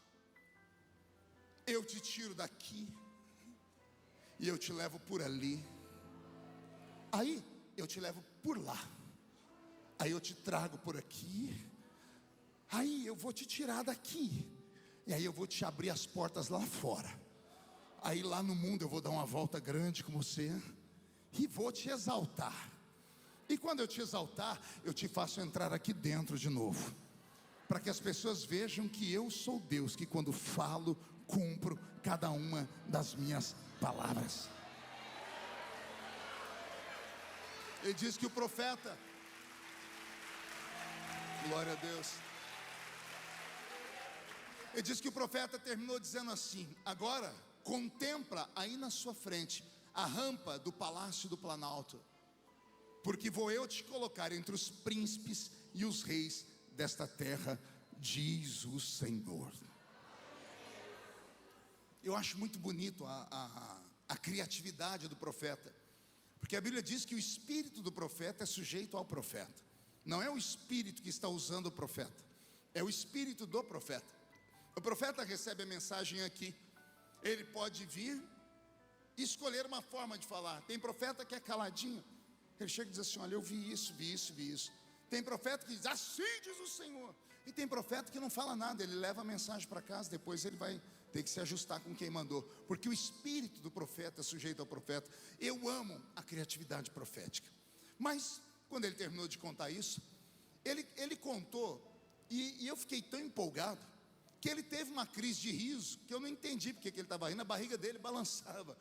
Eu te tiro daqui e eu te levo por ali. Aí eu te levo por lá. Aí eu te trago por aqui. Aí eu vou te tirar daqui. E aí eu vou te abrir as portas lá fora. Aí lá no mundo eu vou dar uma volta grande com você e vou te exaltar. E quando eu te exaltar, eu te faço entrar aqui dentro de novo, para que as pessoas vejam que eu sou Deus, que quando falo, cumpro cada uma das minhas palavras. Ele diz que o profeta, glória a Deus, ele diz que o profeta terminou dizendo assim, agora contempla aí na sua frente a rampa do palácio do Planalto, porque vou eu te colocar entre os príncipes e os reis desta terra, diz o Senhor. Eu acho muito bonito a criatividade do profeta, porque a Bíblia diz que o espírito do profeta é sujeito ao profeta. Não é o espírito que está usando o profeta, é o espírito do profeta. O profeta recebe a mensagem aqui, ele pode vir e escolher uma forma de falar. Tem profeta que é caladinho, ele chega e diz assim, olha, eu vi isso. Tem profeta que diz, assim diz o Senhor. E tem profeta que não fala nada, ele leva a mensagem para casa, depois ele vai ter que se ajustar com quem mandou, porque o espírito do profeta é sujeito ao profeta. Eu amo a criatividade profética. Mas quando ele terminou de contar isso, ele contou, e eu fiquei tão empolgado, que ele teve uma crise de riso, que eu não entendi porque que ele estava rindo, a barriga dele balançava.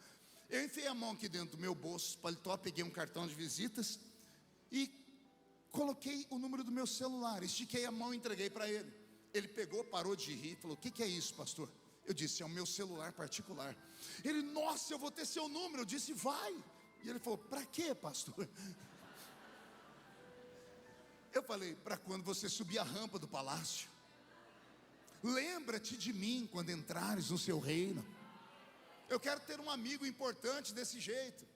Eu enfiei a mão aqui dentro do meu bolso, paletó, peguei um cartão de visitas e coloquei o número do meu celular, estiquei a mão e entreguei para ele. Ele pegou, parou de rir, falou: o que é isso, pastor? Eu disse: é o meu celular particular. Ele: nossa, eu vou ter seu número. Eu disse: vai. E ele falou: para quê, pastor? Eu falei: para quando você subir a rampa do palácio, lembra-te de mim quando entrares no seu reino. Eu quero ter um amigo importante desse jeito.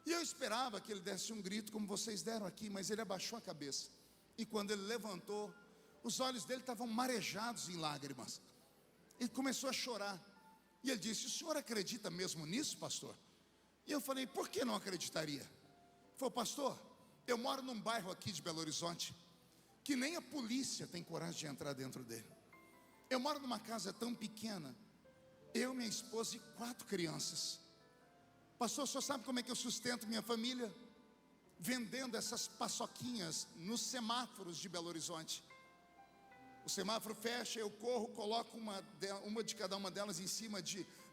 E eu esperava que ele desse um grito como vocês deram aqui, mas ele abaixou a cabeça. E quando ele levantou, os olhos dele estavam marejados em lágrimas. Ele começou a chorar. E ele disse: o senhor acredita mesmo nisso, pastor? E eu falei: por que não acreditaria? Ele falou: pastor, eu moro num bairro aqui de Belo Horizonte que nem a polícia tem coragem de entrar dentro dele. Eu moro numa casa tão pequena, eu, minha esposa e 4 crianças. Pastor, o senhor sabe como é que eu sustento minha família? Vendendo essas paçoquinhas nos semáforos de Belo Horizonte. O semáforo fecha, eu corro, coloco uma de cada uma delas em cima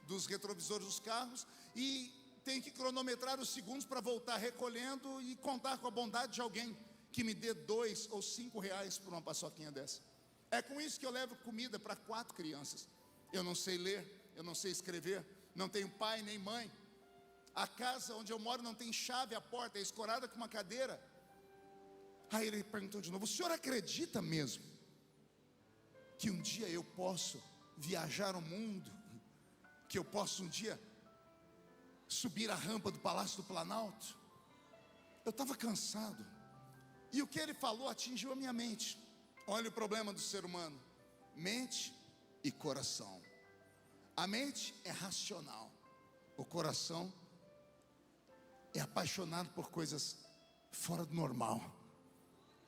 dos retrovisores dos carros e tenho que cronometrar os segundos para voltar recolhendo e contar com a bondade de alguém que me dê 2 ou 5 reais por uma paçoquinha dessa. É com isso que eu levo comida para 4 crianças. Eu não sei ler, eu não sei escrever, não tenho pai nem mãe. A casa onde eu moro não tem chave, a porta é escorada com uma cadeira. Aí ele perguntou de novo: o senhor acredita mesmo que um dia eu posso viajar o mundo? Que eu posso um dia subir a rampa do Palácio do Planalto? Eu estava cansado. E o que ele falou atingiu a minha mente. Olha o problema do ser humano: mente e coração. A mente é racional, o coração é apaixonado por coisas fora do normal.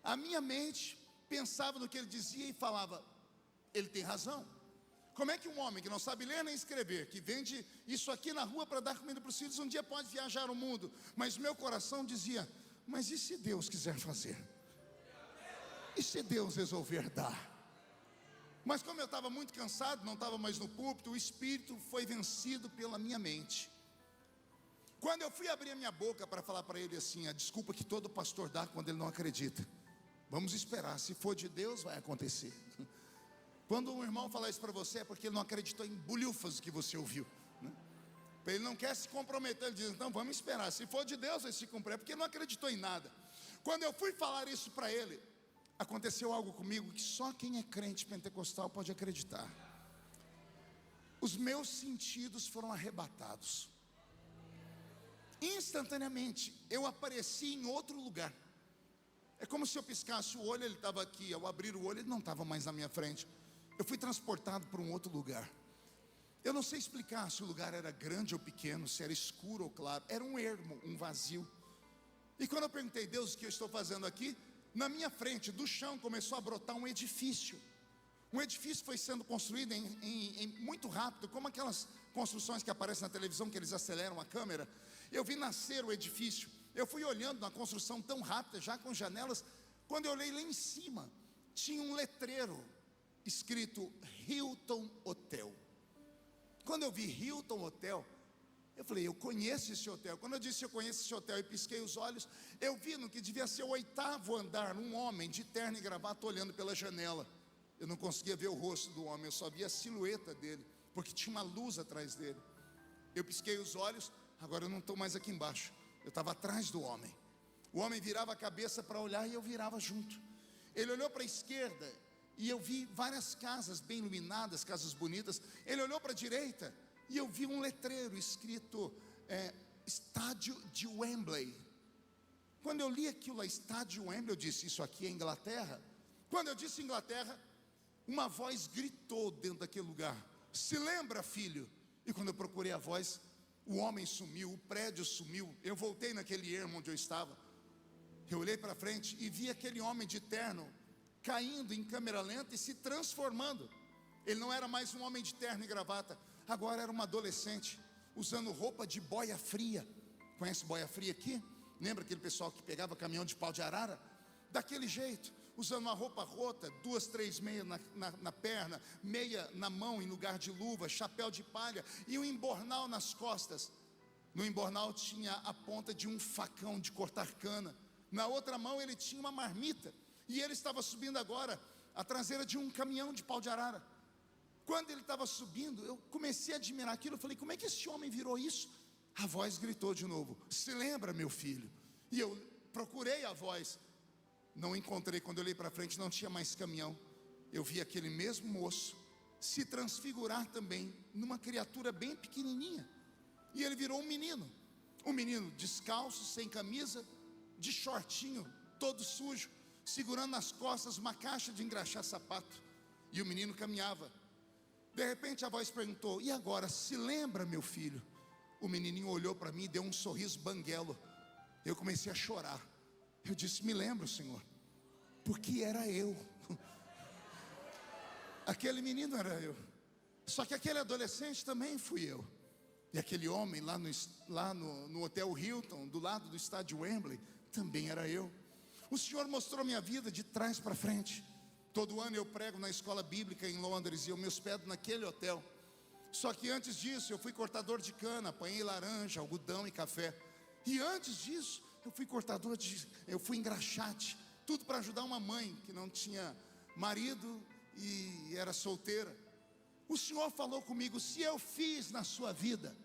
A minha mente pensava no que ele dizia e falava: ele tem razão. Como é que um homem que não sabe ler nem escrever, que vende isso aqui na rua para dar comida para os filhos, um dia pode viajar o mundo? Mas meu coração dizia: mas e se Deus quiser fazer? E se Deus resolver dar? Mas como eu estava muito cansado, não estava mais no púlpito, o espírito foi vencido pela minha mente. Quando eu fui abrir a minha boca para falar para ele assim, a desculpa que todo pastor dá quando ele não acredita: vamos esperar, se for de Deus vai acontecer. Quando um irmão falar isso para você, é porque ele não acreditou em bolhufas que você ouviu, né? Ele não quer se comprometer, ele diz: então vamos esperar, se for de Deus vai se cumprir, é porque ele não acreditou em nada. Quando eu fui falar isso para ele, aconteceu algo comigo que só quem é crente pentecostal pode acreditar. Os meus sentidos foram arrebatados. Instantaneamente eu apareci em outro lugar. É como se eu piscasse o olho, ele estava aqui. Ao abrir o olho, ele não estava mais na minha frente. Eu fui transportado para um outro lugar. Eu não sei explicar se o lugar era grande ou pequeno, se era escuro ou claro. Era um ermo, um vazio. E quando eu perguntei: Deus, o que eu estou fazendo aqui? Na minha frente, do chão, começou a brotar um edifício. Um edifício foi sendo construído em muito rápido, como aquelas construções que aparecem na televisão, que eles aceleram a câmera. Eu vi nascer o edifício. Eu fui olhando na construção tão rápida, já com janelas. Quando eu olhei lá em cima, tinha um letreiro escrito Hilton Hotel. Quando eu vi Hilton Hotel, eu falei: eu conheço esse hotel. Quando eu disse eu conheço esse hotel e pisquei os olhos, eu vi no que devia ser o 8º andar, um homem de terno e gravata olhando pela janela. Eu não conseguia ver o rosto do homem, eu só via a silhueta dele, porque tinha uma luz atrás dele. Eu pisquei os olhos, agora eu não estou mais aqui embaixo, eu estava atrás do homem. O homem virava a cabeça para olhar e eu virava junto. Ele olhou para a esquerda e eu vi várias casas bem iluminadas, casas bonitas. Ele olhou para a direita e eu vi um letreiro escrito Estádio de Wembley. Quando eu li aquilo lá, Estádio Wembley, eu disse: isso aqui é Inglaterra? Quando eu disse Inglaterra, uma voz gritou dentro daquele lugar: se lembra, filho? E quando eu procurei a voz, o homem sumiu, o prédio sumiu. Eu voltei naquele ermo onde eu estava. Eu olhei para frente e vi aquele homem de terno caindo em câmera lenta e se transformando. Ele não era mais um homem de terno e gravata, agora era uma adolescente, usando roupa de boia fria. Conhece boia fria aqui? Lembra aquele pessoal que pegava caminhão de pau de arara? Daquele jeito, usando uma roupa rota, 2, 3 meias na perna, meia na mão em lugar de luva, chapéu de palha e um embornal nas costas. No embornal tinha a ponta de um facão de cortar cana. Na outra mão ele tinha uma marmita. E ele estava subindo agora a traseira de um caminhão de pau de arara. Quando ele estava subindo, eu comecei a admirar aquilo. Eu falei, como é que esse homem virou isso? A voz gritou de novo, se lembra, meu filho? E eu procurei a voz, não encontrei. Quando eu olhei para frente, não tinha mais caminhão. Eu vi aquele mesmo moço se transfigurar também numa criatura bem pequenininha. E ele virou um menino descalço, sem camisa, de shortinho, todo sujo, segurando nas costas uma caixa de engraxar sapato. E o menino caminhava. De repente a voz perguntou, e agora, se lembra, meu filho? O menininho olhou para mim e deu um sorriso banguelo. Eu comecei a chorar. Eu disse, me lembro, Senhor, porque era eu. Aquele menino era eu. Só que aquele adolescente também fui eu. E aquele homem lá no Hotel Hilton, do lado do estádio Wembley, também era eu. O Senhor mostrou minha vida de trás para frente. Todo ano eu prego na escola bíblica em Londres e eu me hospedo naquele hotel. Só que antes disso eu fui cortador de cana, apanhei laranja, algodão e café. E antes disso eu fui engraxate, tudo para ajudar uma mãe que não tinha marido e era solteira. O Senhor falou comigo, se eu fiz na sua vida,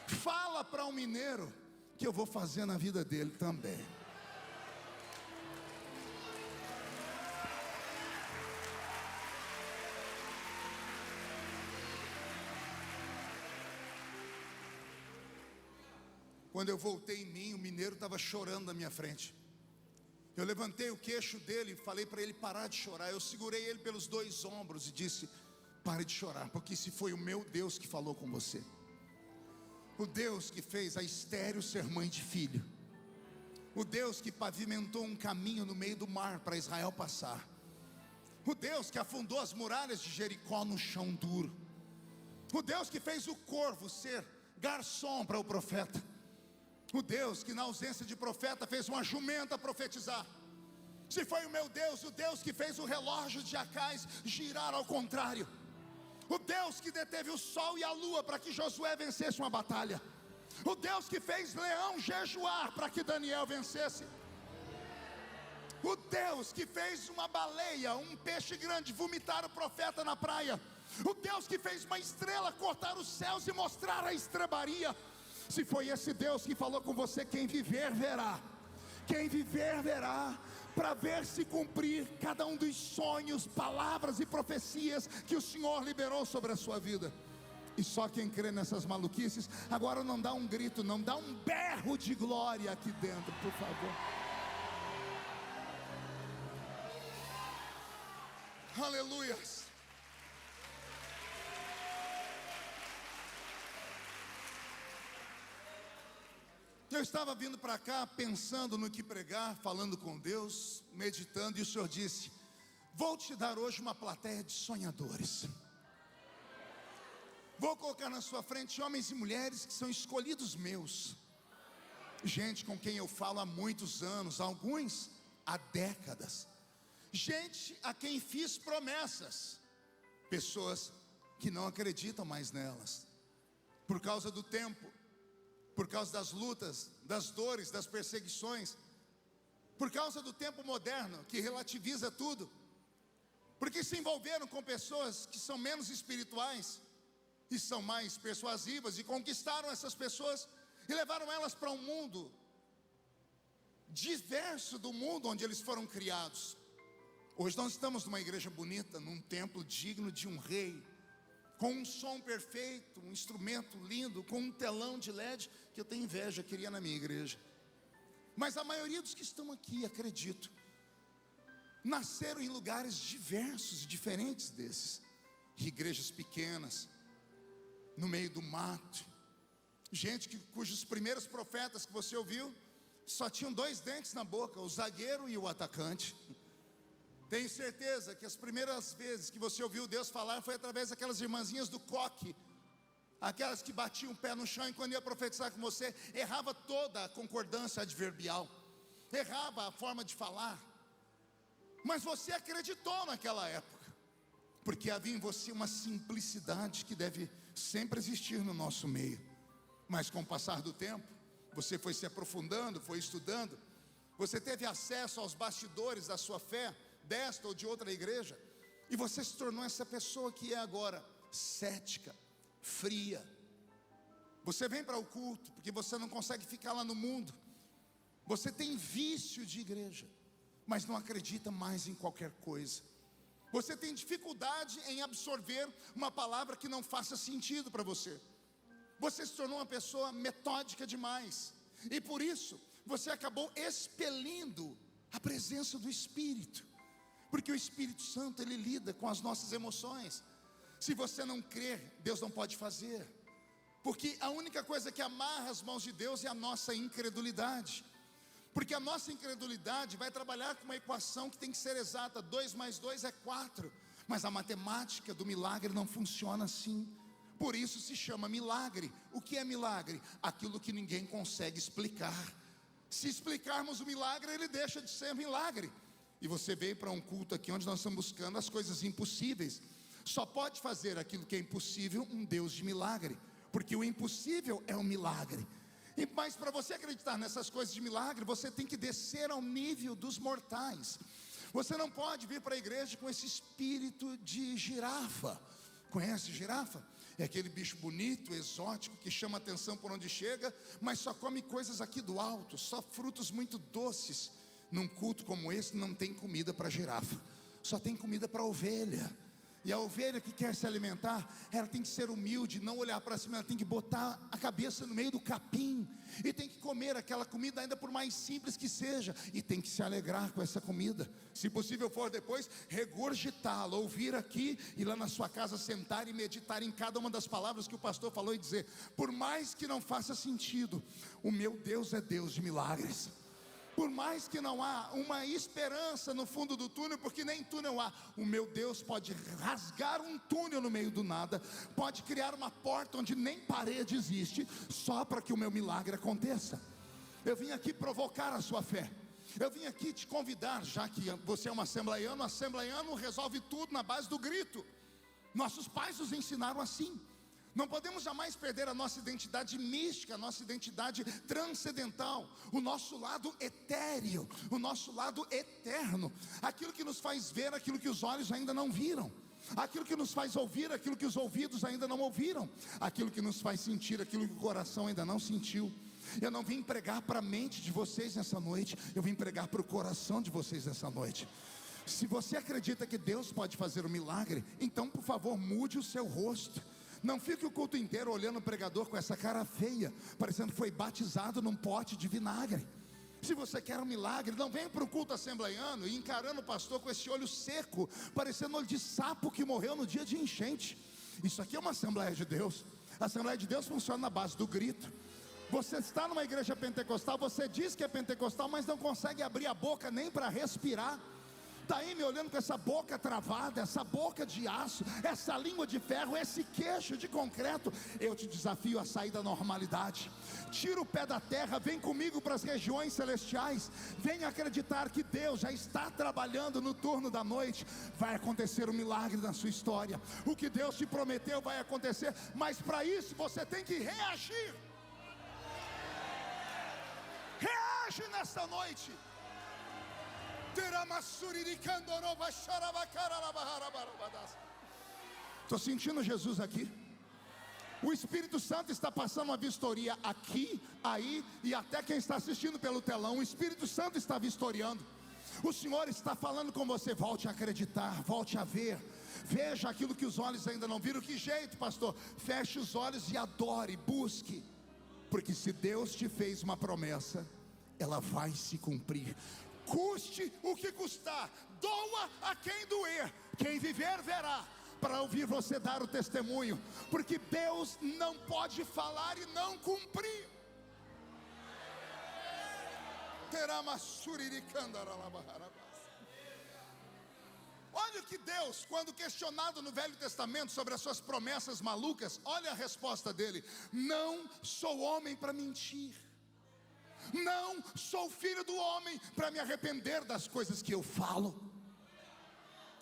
fala para um mineiro que eu vou fazer na vida dele também. Quando eu voltei em mim, o mineiro estava chorando na minha frente. Eu levantei o queixo dele e falei para ele parar de chorar. Eu segurei ele pelos 2 ombros e disse, pare de chorar, porque se foi o meu Deus que falou com você, o Deus que fez a estéril ser mãe de filho, o Deus que pavimentou um caminho no meio do mar para Israel passar, o Deus que afundou as muralhas de Jericó no chão duro, o Deus que fez o corvo ser garçom para o profeta, o Deus que na ausência de profeta fez uma jumenta profetizar. Se foi o meu Deus, o Deus que fez o relógio de Acais girar ao contrário, o Deus que deteve o sol e a lua para que Josué vencesse uma batalha, o Deus que fez leão jejuar para que Daniel vencesse, o Deus que fez uma baleia, um peixe grande vomitar o profeta na praia, o Deus que fez uma estrela cortar os céus e mostrar a estrebaria. Se foi esse Deus que falou com você, quem viver verá. Quem viver verá, para ver se cumprir cada um dos sonhos, palavras e profecias que o Senhor liberou sobre a sua vida. E só quem crê nessas maluquices, agora não dá um grito, não dá um berro de glória aqui dentro, por favor. Aleluias. Eu estava vindo para cá pensando no que pregar, falando com Deus, meditando, e o Senhor disse, vou te dar hoje uma plateia de sonhadores. Vou colocar na sua frente homens e mulheres que são escolhidos meus, gente com quem eu falo há muitos anos, alguns há décadas, gente a quem fiz promessas, pessoas que não acreditam mais nelas, por causa do tempo, por causa das lutas, das dores, das perseguições, por causa do tempo moderno que relativiza tudo, porque se envolveram com pessoas que são menos espirituais e são mais persuasivas, e conquistaram essas pessoas e levaram elas para um mundo diverso do mundo onde eles foram criados. Hoje nós estamos numa igreja bonita, num templo digno de um rei, com um som perfeito, um instrumento lindo, com um telão de LED, que eu tenho inveja, queria na minha igreja. Mas a maioria dos que estão aqui, acredito, nasceram em lugares diversos e diferentes desses. Igrejas pequenas, no meio do mato, gente cujos primeiros profetas que você ouviu, só tinham 2 dentes na boca, o zagueiro e o atacante. Tenho certeza que as primeiras vezes que você ouviu Deus falar foi através daquelas irmãzinhas do coque, aquelas que batiam o pé no chão e quando ia profetizar com você, errava toda a concordância adverbial, errava a forma de falar, mas você acreditou naquela época. porque havia em você uma simplicidade que deve sempre existir no nosso meio. Mas com o passar do tempo, você foi se aprofundando, foi estudando, você teve acesso aos bastidores da sua fé, desta ou de outra igreja, e você se tornou essa pessoa que é agora cética, fria. Você vem para o culto porque você não consegue ficar lá no mundo. Você tem vício de igreja, mas não acredita mais em qualquer coisa. Você tem dificuldade em absorver uma palavra que não faça sentido para você. Você se tornou uma pessoa metódica demais, e por isso você acabou expelindo a presença do Espírito, porque o Espírito Santo, ele lida com as nossas emoções. Se você não crer, Deus não pode fazer, porque a única coisa que amarra as mãos de Deus é a nossa incredulidade. Porque a nossa incredulidade vai trabalhar com uma equação que tem que ser exata, 2 mais 2 é 4, mas a matemática do milagre não funciona assim. Por isso se chama milagre. O que é milagre? Aquilo que ninguém consegue explicar. Se explicarmos o milagre, ele deixa de ser milagre. E você veio para um culto aqui onde nós estamos buscando as coisas impossíveis. Só pode fazer aquilo que é impossível um Deus de milagre, porque o impossível é um milagre. Mas para você acreditar nessas coisas de milagre, você tem que descer ao nível dos mortais. Você não pode vir para a igreja com esse espírito de girafa. Conhece girafa? É aquele bicho bonito, exótico, que chama atenção por onde chega, mas só come coisas aqui do alto, só frutos muito doces. Num culto como esse não tem comida para girafa, só tem comida para ovelha. E a ovelha que quer se alimentar, ela tem que ser humilde, não olhar para cima, ela tem que botar a cabeça no meio do capim, e tem que comer aquela comida, ainda por mais simples que seja, e tem que se alegrar com essa comida. Se possível for depois, regurgitá-la, ouvir aqui, e lá na sua casa sentar e meditar em cada uma das palavras que o pastor falou, e dizer: por mais que não faça sentido, o meu Deus é Deus de milagres. Por mais que não há uma esperança no fundo do túnel, porque nem túnel há, o meu Deus pode rasgar um túnel no meio do nada, pode criar uma porta onde nem parede existe, só para que o meu milagre aconteça. Eu vim aqui provocar a sua fé. Eu vim aqui te convidar, já que você é um assembleiano. O assembleiano resolve tudo na base do grito. Nossos pais nos ensinaram assim. Não podemos jamais perder a nossa identidade mística, a nossa identidade transcendental, o nosso lado etéreo, o nosso lado eterno, aquilo que nos faz ver aquilo que os olhos ainda não viram, aquilo que nos faz ouvir aquilo que os ouvidos ainda não ouviram, aquilo que nos faz sentir aquilo que o coração ainda não sentiu. Eu não vim pregar para a mente de vocês nessa noite, eu vim pregar para o coração de vocês nessa noite. Se você acredita que Deus pode fazer um milagre, então por favor mude o seu rosto. Não fique o culto inteiro olhando o pregador com essa cara feia, parecendo que foi batizado num pote de vinagre. Se você quer um milagre, não venha para o culto assembleiano e encarando o pastor com esse olho seco, parecendo olho de sapo que morreu no dia de enchente. Isso aqui é uma Assembleia de Deus. A Assembleia de Deus funciona na base do grito. Você está numa igreja pentecostal, você diz que é pentecostal, mas não consegue abrir a boca nem para respirar. Está aí me olhando com essa boca travada, essa boca de aço, essa língua de ferro, esse queixo de concreto. Eu te desafio a sair da normalidade. Tira o pé da terra, vem comigo para as regiões celestiais. Vem acreditar que Deus já está trabalhando no turno da noite. Vai acontecer um milagre na sua história. O que Deus te prometeu vai acontecer, mas para isso você tem que reagir. Reage nesta noite. Estou sentindo Jesus aqui. O Espírito Santo está passando uma vistoria aqui, aí e até quem está assistindo pelo telão. O Espírito Santo está vistoriando. O Senhor está falando com você. Volte a acreditar, volte a ver. Veja aquilo que os olhos ainda não viram. Que jeito, pastor? Feche os olhos e adore, busque. Porque se Deus te fez uma promessa, ela vai se cumprir. Custe o que custar, doa a quem doer, quem viver verá, para ouvir você dar o testemunho, porque Deus não pode falar e não cumprir. Olha que Deus, quando questionado no Velho Testamento sobre as suas promessas malucas, olha a resposta dele: não sou homem para mentir, não sou filho do homem para me arrepender das coisas que eu falo.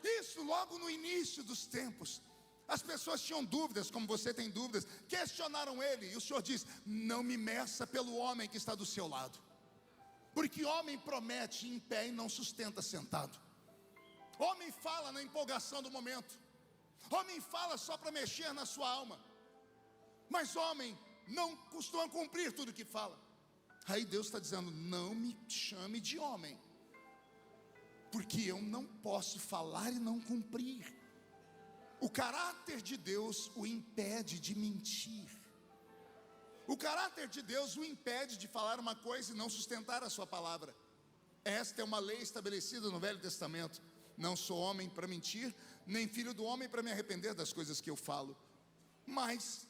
Isso logo no início dos tempos. As pessoas tinham dúvidas, como você tem dúvidas, questionaram ele, e o Senhor diz: não me meça pelo homem que está do seu lado, porque homem promete em pé e não sustenta sentado. Homem fala na empolgação do momento, homem fala só para mexer na sua alma, mas homem não costuma cumprir tudo que fala. Aí Deus está dizendo: não me chame de homem, porque eu não posso falar e não cumprir. O caráter de Deus o impede de mentir. O caráter de Deus o impede de falar uma coisa e não sustentar a sua palavra. Esta é uma lei estabelecida no Velho Testamento: não sou homem para mentir, nem filho do homem para me arrepender das coisas que eu falo. Mas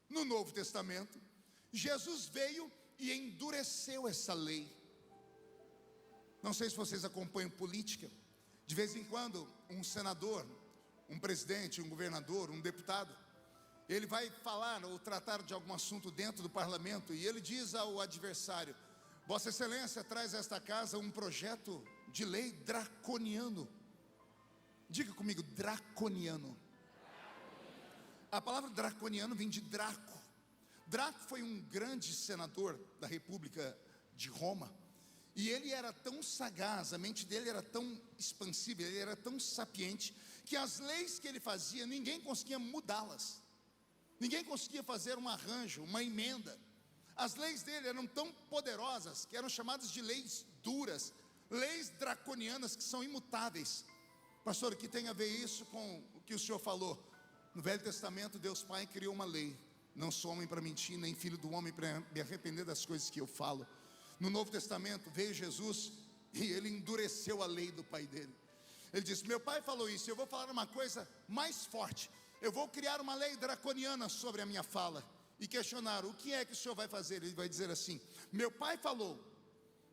no Novo Testamento, Jesus veio e endureceu essa lei. Não sei se vocês acompanham política. De vez em quando um senador, um presidente, um governador, um deputado, ele vai falar ou tratar de algum assunto dentro do parlamento, e ele diz ao adversário: Vossa Excelência traz a esta casa um projeto de lei draconiano. Diga comigo: draconiano. A palavra draconiano vem de Draco. Draco foi um grande senador da República de Roma, e ele era tão sagaz, a mente dele era tão expansiva, ele era tão sapiente, que as leis que ele fazia, ninguém conseguia mudá-las, ninguém conseguia fazer um arranjo, uma emenda. As leis dele eram tão poderosas, que eram chamadas de leis duras, leis draconianas, que são imutáveis. Pastor, o que tem a ver isso com o que o senhor falou? No Velho Testamento, Deus Pai criou uma lei: não sou homem para mentir, nem filho do homem para me arrepender das coisas que eu falo. No Novo Testamento veio Jesus e ele endureceu a lei do pai dele. Ele disse: meu pai falou isso, eu vou falar uma coisa mais forte, eu vou criar uma lei draconiana sobre a minha fala. E questionaram: o que é que o senhor vai fazer? Ele vai dizer assim: meu pai falou,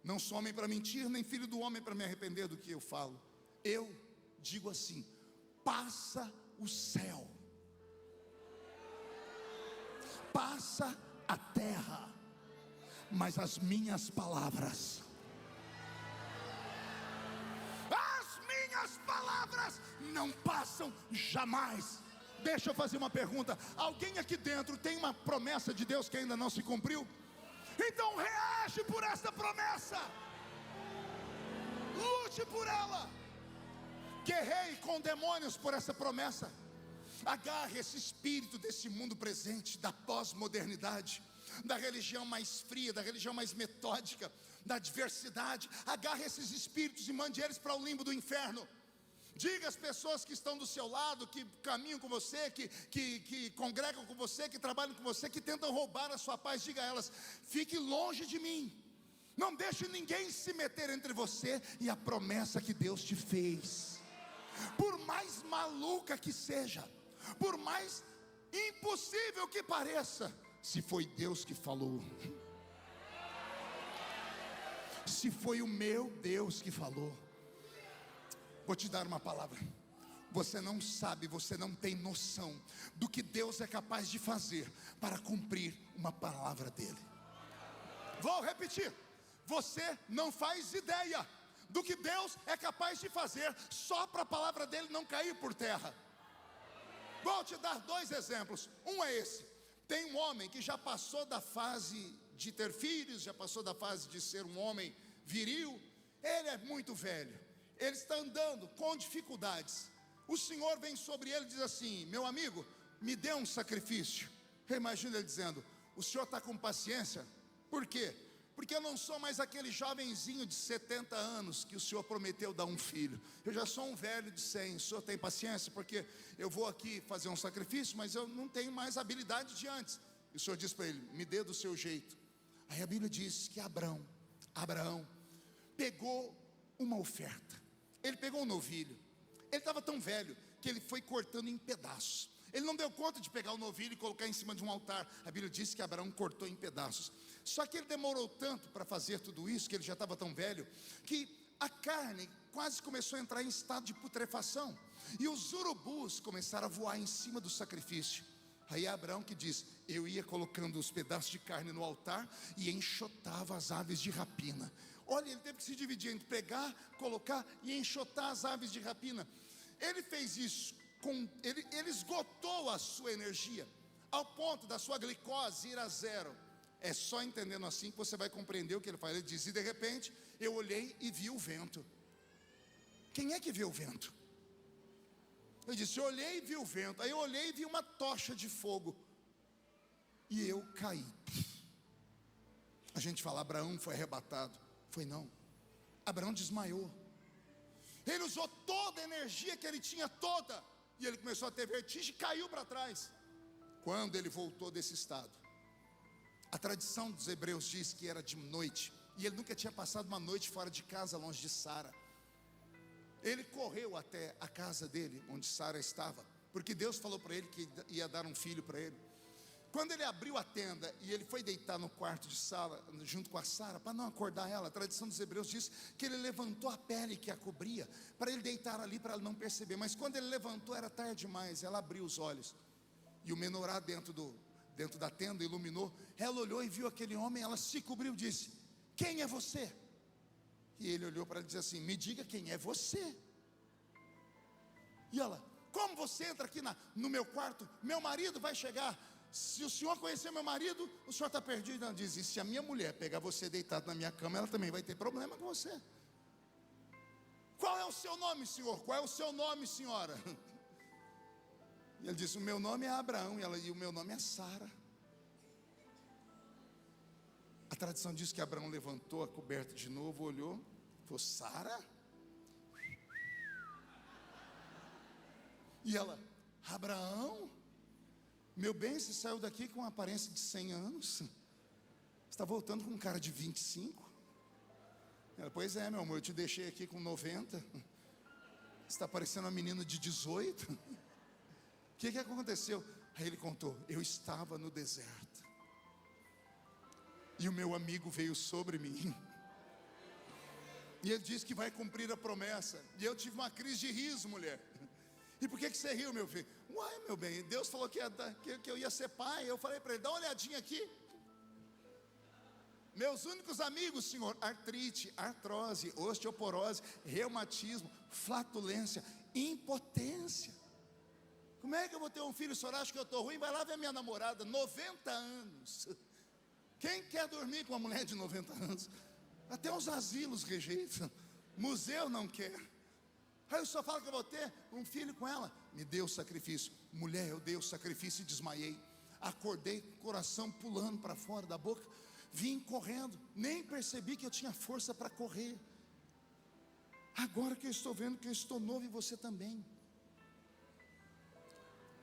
não sou homem para mentir, nem filho do homem para me arrepender do que eu falo. Eu digo assim: passa o céu, passa a terra, mas as minhas palavras não passam jamais. Deixa eu fazer uma pergunta: alguém aqui dentro tem uma promessa de Deus que ainda não se cumpriu? Então reage por essa promessa, lute por ela, guerreie com demônios por essa promessa. Agarre esse espírito desse mundo presente, da pós-modernidade, da religião mais fria, da religião mais metódica, da diversidade. Agarre esses espíritos e mande eles para o limbo do inferno. Diga às pessoas que estão do seu lado, que caminham com você, que congregam com você, que trabalham com você, que tentam roubar a sua paz, diga a elas: fique longe de mim. Não deixe ninguém se meter entre você e a promessa que Deus te fez. Por mais maluca que seja, por mais impossível que pareça, se foi Deus que falou, se foi o meu Deus que falou. Vou te dar uma palavra. Você não sabe, você não tem noção do que Deus é capaz de fazer para cumprir uma palavra dele. Vou repetir: você não faz ideia do que Deus é capaz de fazer só para a palavra dele não cair por terra. Vou te dar dois exemplos. Um é esse: tem um homem que já passou da fase de ter filhos, já passou da fase de ser um homem viril. Ele é muito velho, ele está andando com dificuldades. O Senhor vem sobre ele e diz assim: meu amigo, me dê um sacrifício. Eu imagino ele dizendo: o senhor está com paciência? Por quê? Porque eu não sou mais aquele jovenzinho de 70 anos que o senhor prometeu dar um filho. Eu já sou um velho de 100. O senhor tem paciência? Porque eu vou aqui fazer um sacrifício, mas eu não tenho mais habilidade de antes. E o senhor diz para ele: me dê do seu jeito. Aí a Bíblia diz que Abraão pegou uma oferta. Ele pegou um novilho. Ele estava tão velho que ele foi cortando em pedaços. Ele não deu conta de pegar o novilho e colocar em cima de um altar. A Bíblia diz que Abraão cortou em pedaços. Só que ele demorou tanto para fazer tudo isso, que ele já estava tão velho, que a carne quase começou a entrar em estado de putrefação, e os urubus começaram a voar em cima do sacrifício. Aí é Abraão que diz: eu ia colocando os pedaços de carne no altar e enxotava as aves de rapina. Olha, ele teve que se dividir entre pegar, colocar e enxotar as aves de rapina. ele fez isso, ele esgotou a sua energia, ao ponto da sua glicose ir a zero. É só entendendo assim que você vai compreender o que ele faz. Ele diz: e de repente eu olhei e vi o vento. Quem é que vê o vento? Eu disse: eu olhei e vi o vento. Aí eu olhei e vi uma tocha de fogo, e eu caí. A gente fala, Abraão foi arrebatado. Foi não, Abraão desmaiou. Ele usou toda a energia que ele tinha, toda, e ele começou a ter vertigem e caiu para trás. Quando ele voltou desse estado, a tradição dos hebreus diz que era de noite, e ele nunca tinha passado uma noite fora de casa, longe de Sara. Ele correu até a casa dele, onde Sara estava, porque Deus falou para ele que ia dar um filho para ele. Quando ele abriu a tenda e ele foi deitar no quarto de Sara, junto com a Sara, para não acordar ela, a tradição dos hebreus diz que ele levantou a pele que a cobria, para ele deitar ali, para ela não perceber. Mas quando ele levantou, era tarde demais. Ela abriu os olhos, e o menorá dentro da tenda iluminou. Ela olhou e viu aquele homem, ela se cobriu e disse: quem é você? E ele olhou para ela e disse assim: me diga quem é você. E ela: como você entra aqui no meu quarto? Meu marido vai chegar. Se o senhor conhecer meu marido, o senhor está perdido. Ela diz: e se a minha mulher pegar você deitado na minha cama, ela também vai ter problema com você. Qual é o seu nome, senhor? Qual é o seu nome, senhora? E ele disse: o meu nome é Abraão. E o meu nome é Sara. A tradição diz que Abraão levantou a coberta de novo, olhou, falou: Sara? E ela: Abraão? Meu bem, você saiu daqui com uma aparência de 100 anos, você está voltando com um cara de 25. Ela: pois é, meu amor, eu te deixei aqui com 90, você está parecendo uma menina de 18. O que aconteceu? Aí ele contou: eu estava no deserto, e o meu amigo veio sobre mim, e ele disse que vai cumprir a promessa. E eu tive uma crise de riso, mulher. E por que você riu, meu filho? Uai, meu bem, Deus falou que eu ia ser pai. Eu falei para ele: dá uma olhadinha aqui. Meus únicos amigos, senhor: artrite, artrose, osteoporose, reumatismo, flatulência, impotência. Como é que eu vou ter um filho? O senhor acha que eu estou ruim? Vai lá ver a minha namorada, 90 anos. Quem quer dormir com uma mulher de 90 anos? Até os asilos rejeitam, museu não quer. Aí eu só falo que eu vou ter um filho com ela. Me deu o sacrifício. Mulher, eu dei o sacrifício e desmaiei. Acordei com o coração pulando para fora da boca. Vim correndo, nem percebi que eu tinha força para correr. Agora que eu estou vendo que eu estou novo, e você também.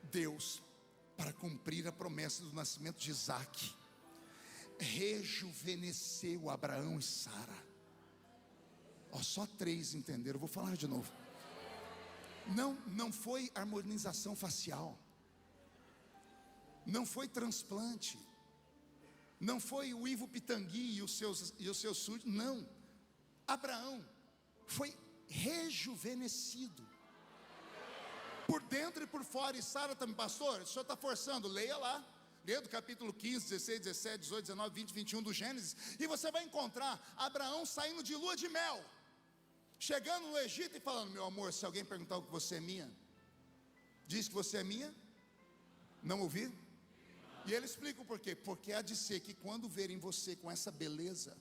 Deus, para cumprir a promessa do nascimento de Isaac, rejuvenesceu Abraão e Sara. Só 3 entenderam, eu vou falar de novo. Não foi harmonização facial, não foi transplante, não foi o Ivo Pitangui e os seus súditos, não. Abraão foi rejuvenescido, por dentro e por fora. E Sara também. Pastor, o senhor está forçando? Leia lá, leia do capítulo 15, 16, 17, 18, 19, 20, 21 do Gênesis, e você vai encontrar Abraão saindo de lua de mel, chegando no Egito e falando: meu amor, se alguém perguntar o que você é minha, diz que você é minha. Não ouvi? E ele explica o porquê. Porque há de ser que quando verem você com essa beleza,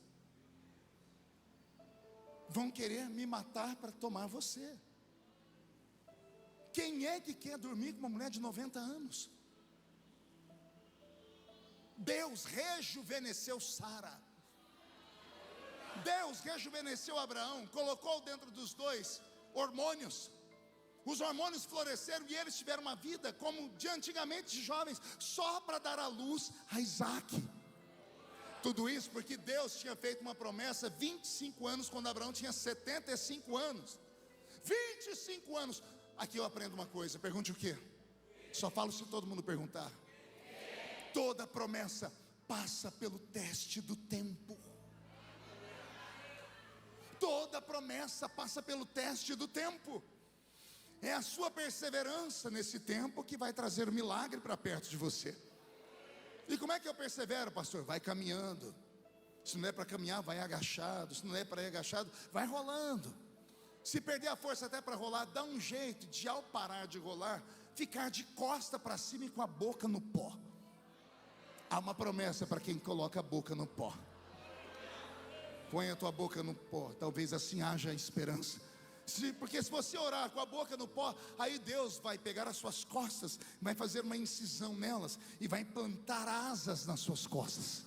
vão querer me matar para tomar você. Quem é que quer dormir com uma mulher de 90 anos? Deus rejuvenesceu Sara, Deus rejuvenesceu Abraão, colocou dentro dos dois hormônios. Os hormônios floresceram e eles tiveram uma vida como de antigamente, de jovens, só para dar à luz a Isaac. Tudo isso porque Deus tinha feito uma promessa 25 anos, quando Abraão tinha 75 anos. 25 anos. Aqui eu aprendo uma coisa, pergunte o quê? Só falo se todo mundo perguntar. Toda promessa passa pelo teste do tempo. Toda promessa passa pelo teste do tempo. É a sua perseverança nesse tempo que vai trazer o milagre para perto de você. E como é que eu persevero, pastor? Vai caminhando. Se não é para caminhar, vai agachado. Se não é para ir agachado, vai rolando. Se perder a força até para rolar, dá um jeito de, ao parar de rolar, ficar de costa para cima e com a boca no pó. Há uma promessa para quem coloca a boca no pó. Põe a tua boca no pó, talvez assim haja esperança. Porque se você orar com a boca no pó, aí Deus vai pegar as suas costas, vai fazer uma incisão nelas e vai plantar asas nas suas costas.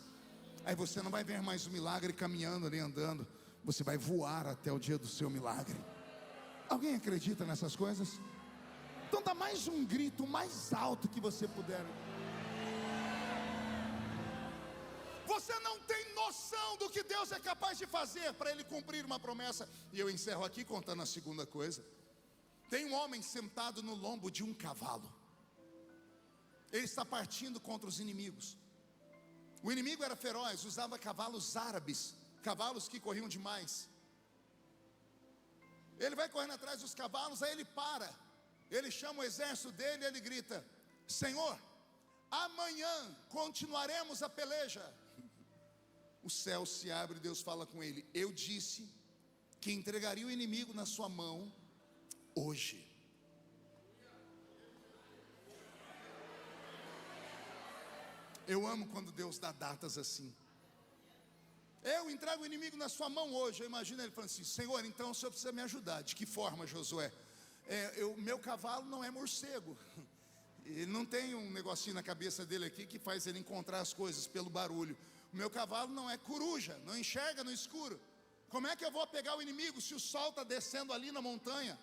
Aí você não vai ver mais o milagre caminhando nem andando, você vai voar até o dia do seu milagre. Alguém acredita nessas coisas? Então dá mais um grito mais alto que você puder. Você não tem noção do que Deus é capaz de fazer para Ele cumprir uma promessa. E eu encerro aqui contando a segunda coisa. Tem um homem sentado no lombo de um cavalo. Ele está partindo contra os inimigos. O inimigo era feroz, usava cavalos árabes, cavalos que corriam demais. Ele vai correndo atrás dos cavalos, aí ele para. Ele chama o exército dele e ele grita: Senhor, amanhã continuaremos a peleja. O céu se abre e Deus fala com ele: eu disse que entregaria o inimigo na sua mão hoje. Eu amo quando Deus dá datas assim. Eu entrego o inimigo na sua mão hoje. Eu imagino ele falando assim: Senhor, então o Senhor precisa me ajudar. De que forma, Josué? Meu cavalo não é morcego. Ele não tem um negocinho na cabeça dele aqui que faz ele encontrar as coisas pelo barulho. O meu cavalo não é coruja, não enxerga no escuro. Como é que eu vou pegar o inimigo se o sol está descendo ali na montanha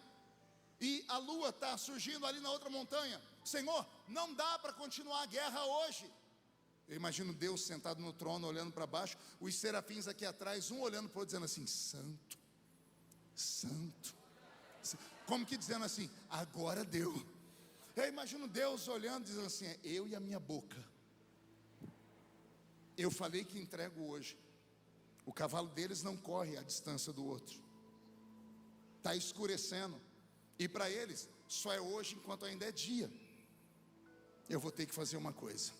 e a lua está surgindo ali na outra montanha? Senhor, não dá para continuar a guerra hoje. Eu imagino Deus sentado no trono olhando para baixo, os serafins aqui atrás, um olhando para o outro dizendo assim: santo, santo. Como que dizendo assim: agora deu. Eu imagino Deus olhando, dizendo assim: eu e a minha boca, eu falei que entrego hoje. O cavalo deles não corre à distância do outro. Está escurecendo. E para eles, só é hoje enquanto ainda é dia. Eu vou ter que fazer uma coisa.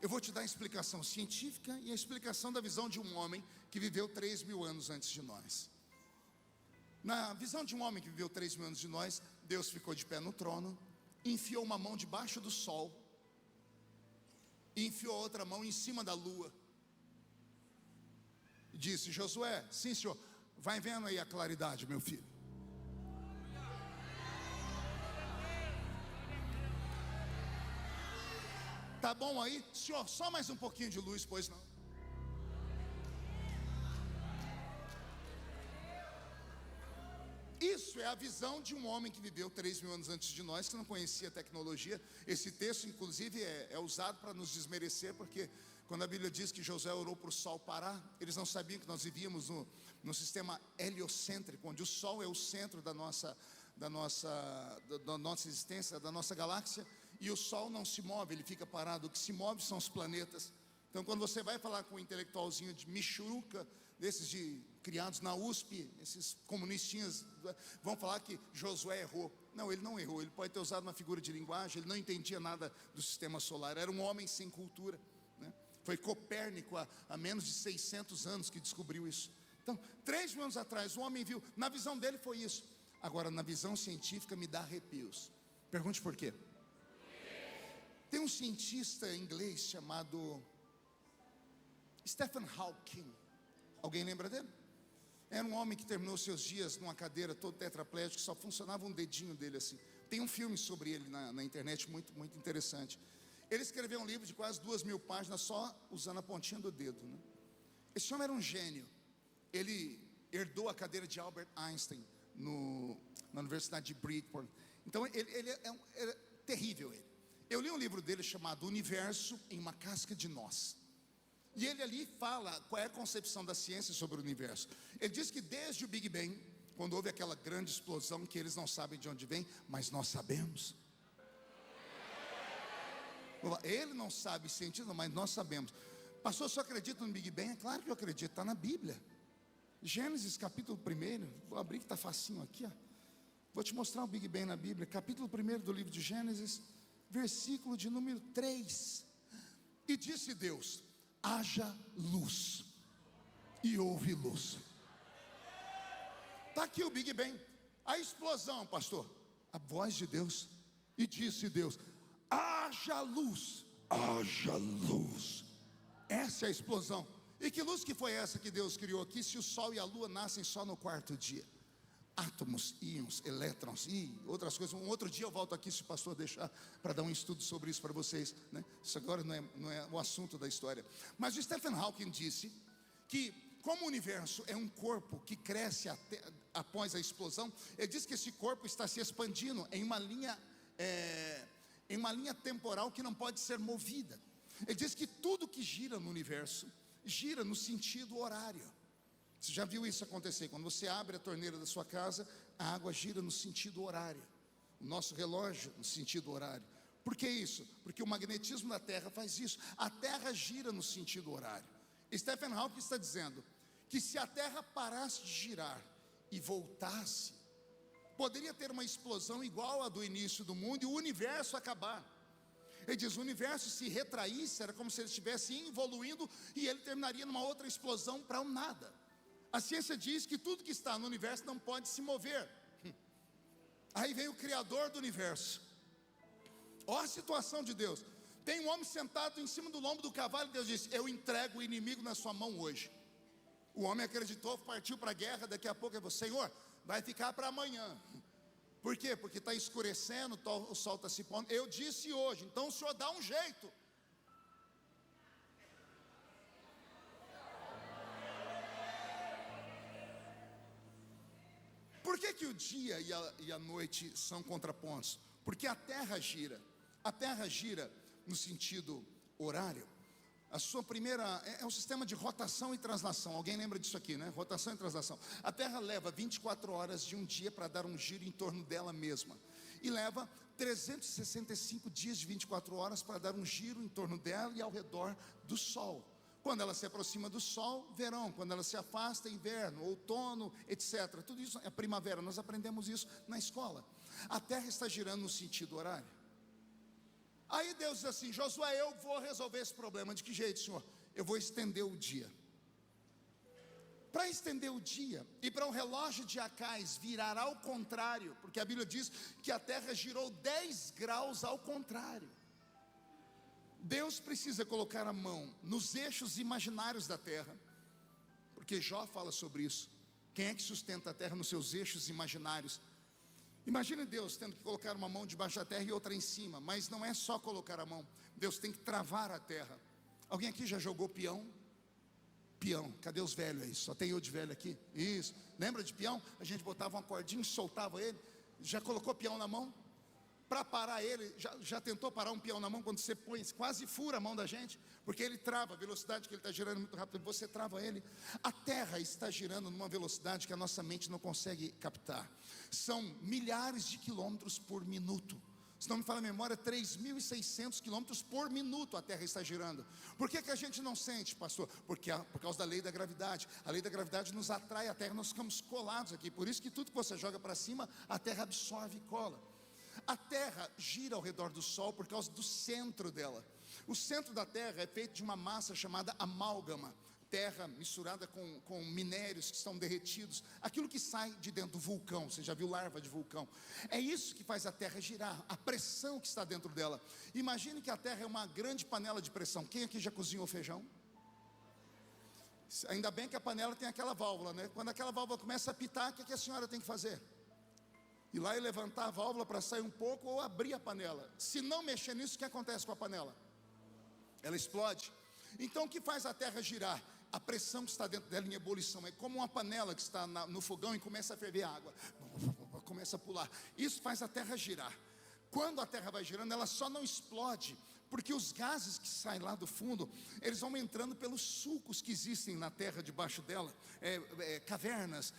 Eu vou te dar a explicação científica e a explicação da visão de um homem que viveu 3.000 anos antes de nós. Na visão de um homem que viveu 3.000 anos de nós, Deus ficou de pé no trono, enfiou uma mão debaixo do sol, e enfiou a outra mão em cima da lua, e disse: Josué, sim senhor, vai vendo aí a claridade, meu filho. Tá bom aí? Senhor, só mais um pouquinho de luz, pois não? Isso é a visão de um homem que viveu 3.000 anos antes de nós, que não conhecia tecnologia. Esse texto, inclusive, é usado para nos desmerecer, porque quando a Bíblia diz que Josué orou para o sol parar, eles não sabiam que nós vivíamos no sistema heliocêntrico, onde o sol é o centro da nossa existência, da nossa galáxia, e o sol não se move, ele fica parado. O que se move são os planetas. Então, quando você vai falar com um intelectualzinho de Michuruca, desses criados na USP, esses comunistinhas, vão falar que Josué errou. Não, ele não errou. Ele pode ter usado uma figura de linguagem, ele não entendia nada do sistema solar, era um homem sem cultura, né? Foi Copérnico, há menos de 600 anos, que descobriu isso. Então, 3.000 anos atrás, o homem viu, na visão dele foi isso. Agora, na visão científica, me dá arrepios. Pergunte por quê. Tem um cientista inglês chamado Stephen Hawking. Alguém lembra dele? Era um homem que terminou seus dias numa cadeira todo tetraplégico, só funcionava um dedinho dele assim. Tem um filme sobre ele na internet muito, muito interessante. Ele escreveu um livro de quase 2.000 páginas só usando a pontinha do dedo, né? Esse homem era um gênio. Ele herdou a cadeira de Albert Einstein na Universidade de Bridgeport. Então ele é terrível ele. Eu li um livro dele chamado Universo em uma Casca de Nós. E ele ali fala qual é a concepção da ciência sobre o universo. Ele diz que desde o Big Bang, quando houve aquela grande explosão que eles não sabem de onde vem, mas nós sabemos. Ele não sabe cientista, mas nós sabemos. Pastor, você acredita no Big Bang? É claro que eu acredito, está na Bíblia. Gênesis capítulo 1, vou abrir que está facinho aqui, ó. Vou te mostrar o Big Bang na Bíblia. Capítulo 1 do livro de Gênesis, versículo de número 3. E disse Deus: haja luz, e houve luz. Está aqui o Big Bang. A explosão, pastor, a voz de Deus. E disse Deus: haja luz, haja luz. Essa é a explosão. E que luz que foi essa que Deus criou aqui, se o sol e a lua nascem só no quarto dia? Átomos, íons, elétrons e outras coisas. Um outro dia eu volto aqui, se o pastor deixar, para dar um estudo sobre isso para vocês, né? Isso agora não é o assunto da história. Mas o Stephen Hawking disse que, como o universo é um corpo que cresce após a explosão, ele diz que esse corpo está se expandindo em uma linha temporal que não pode ser movida. Ele diz que tudo que gira no universo gira no sentido horário. Você já viu isso acontecer? Quando você abre a torneira da sua casa, a água gira no sentido horário. O nosso relógio no sentido horário. Por que isso? Porque o magnetismo da Terra faz isso. A Terra gira no sentido horário. Stephen Hawking está dizendo que se a Terra parasse de girar e voltasse, poderia ter uma explosão igual à do início do mundo e o universo acabar. Ele diz: o universo se retraísse, era como se ele estivesse evoluindo e ele terminaria numa outra explosão para um nada. A ciência diz que tudo que está no universo não pode se mover. Aí vem o Criador do universo. Olha a situação de Deus. Tem um homem sentado em cima do lombo do cavalo e Deus disse: eu entrego o inimigo na sua mão hoje. O homem acreditou, partiu para a guerra. Daqui a pouco ele falou: Senhor, vai ficar para amanhã. Por quê? Porque está escurecendo, o sol está se pondo. Eu disse hoje, então o Senhor dá um jeito. Por que o dia e a noite são contrapontos? Porque a Terra gira. A Terra gira no sentido horário. A sua primeira é um sistema de rotação e translação. Alguém lembra disso aqui, né? Rotação e translação. A Terra leva 24 horas de um dia para dar um giro em torno dela mesma. E leva 365 dias de 24 horas para dar um giro em torno dela e ao redor do Sol. Quando ela se aproxima do Sol, verão. Quando ela se afasta, inverno, outono, etc. Tudo isso é primavera. Nós aprendemos isso na escola. A Terra está girando no sentido horário. Aí Deus diz assim: Josué, eu vou resolver esse problema. De que jeito, Senhor? Eu vou estender o dia. Para estender o dia e para o relógio de Acais virar ao contrário, porque a Bíblia diz que a Terra girou 10 graus ao contrário. Deus precisa colocar a mão nos eixos imaginários da Terra, porque Jó fala sobre isso. Quem é que sustenta a Terra nos seus eixos imaginários? Imagine Deus tendo que colocar uma mão debaixo da terra e outra em cima. Mas não é só colocar a mão, Deus tem que travar a terra. Alguém aqui já jogou peão? Peão, cadê os velhos aí? Só tem eu de velho aqui? Isso, lembra de peão? A gente botava uma cordinha e soltava ele. Já colocou peão na mão? Para parar ele, já tentou parar um peão na mão? Quando você põe, quase fura a mão da gente, porque ele trava, a velocidade que ele está girando muito rápido, você trava ele. A terra está girando numa velocidade que a nossa mente não consegue captar. São milhares de quilômetros por minuto. Se não me falha a memória, 3.600 quilômetros por minuto a terra está girando. Por que a gente não sente, pastor? Por causa da lei da gravidade. A lei da gravidade nos atrai à terra, nós ficamos colados aqui. Por isso que tudo que você joga para cima, a terra absorve e cola. A Terra gira ao redor do Sol por causa do centro dela. O centro da Terra é feito de uma massa chamada amálgama. Terra misturada com minérios que estão derretidos. Aquilo que sai de dentro do vulcão. Você já viu larva de vulcão? É isso que faz a Terra girar. A pressão que está dentro dela. Imagine que a Terra é uma grande panela de pressão. Quem aqui já cozinhou feijão? Ainda bem que a panela tem aquela válvula, né? Quando aquela válvula começa a apitar, o que a senhora tem que fazer? Ir lá e levantar a válvula para sair um pouco ou abrir a panela. Se não mexer nisso, o que acontece com a panela? Ela explode. Então o que faz a terra girar? A pressão que está dentro dela em ebulição. É como uma panela que está no fogão e começa a ferver água. Começa a pular. Isso faz a terra girar. Quando a terra vai girando, ela só não explode, porque os gases que saem lá do fundo, eles vão entrando pelos sulcos que existem na terra debaixo dela. Cavernas,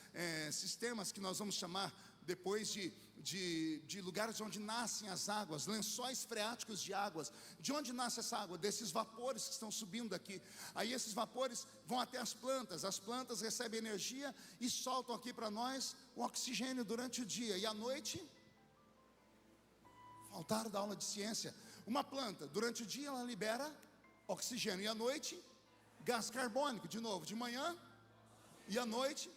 sistemas que nós vamos chamar depois de lugares onde nascem as águas, lençóis freáticos de águas. De onde nasce essa água? Desses vapores que estão subindo daqui. Aí esses vapores vão até as plantas recebem energia e soltam aqui para nós o oxigênio durante o dia. E à noite, faltaram da aula de ciência, uma planta, durante o dia ela libera oxigênio, e à noite, gás carbônico, de novo, de manhã, e à noite,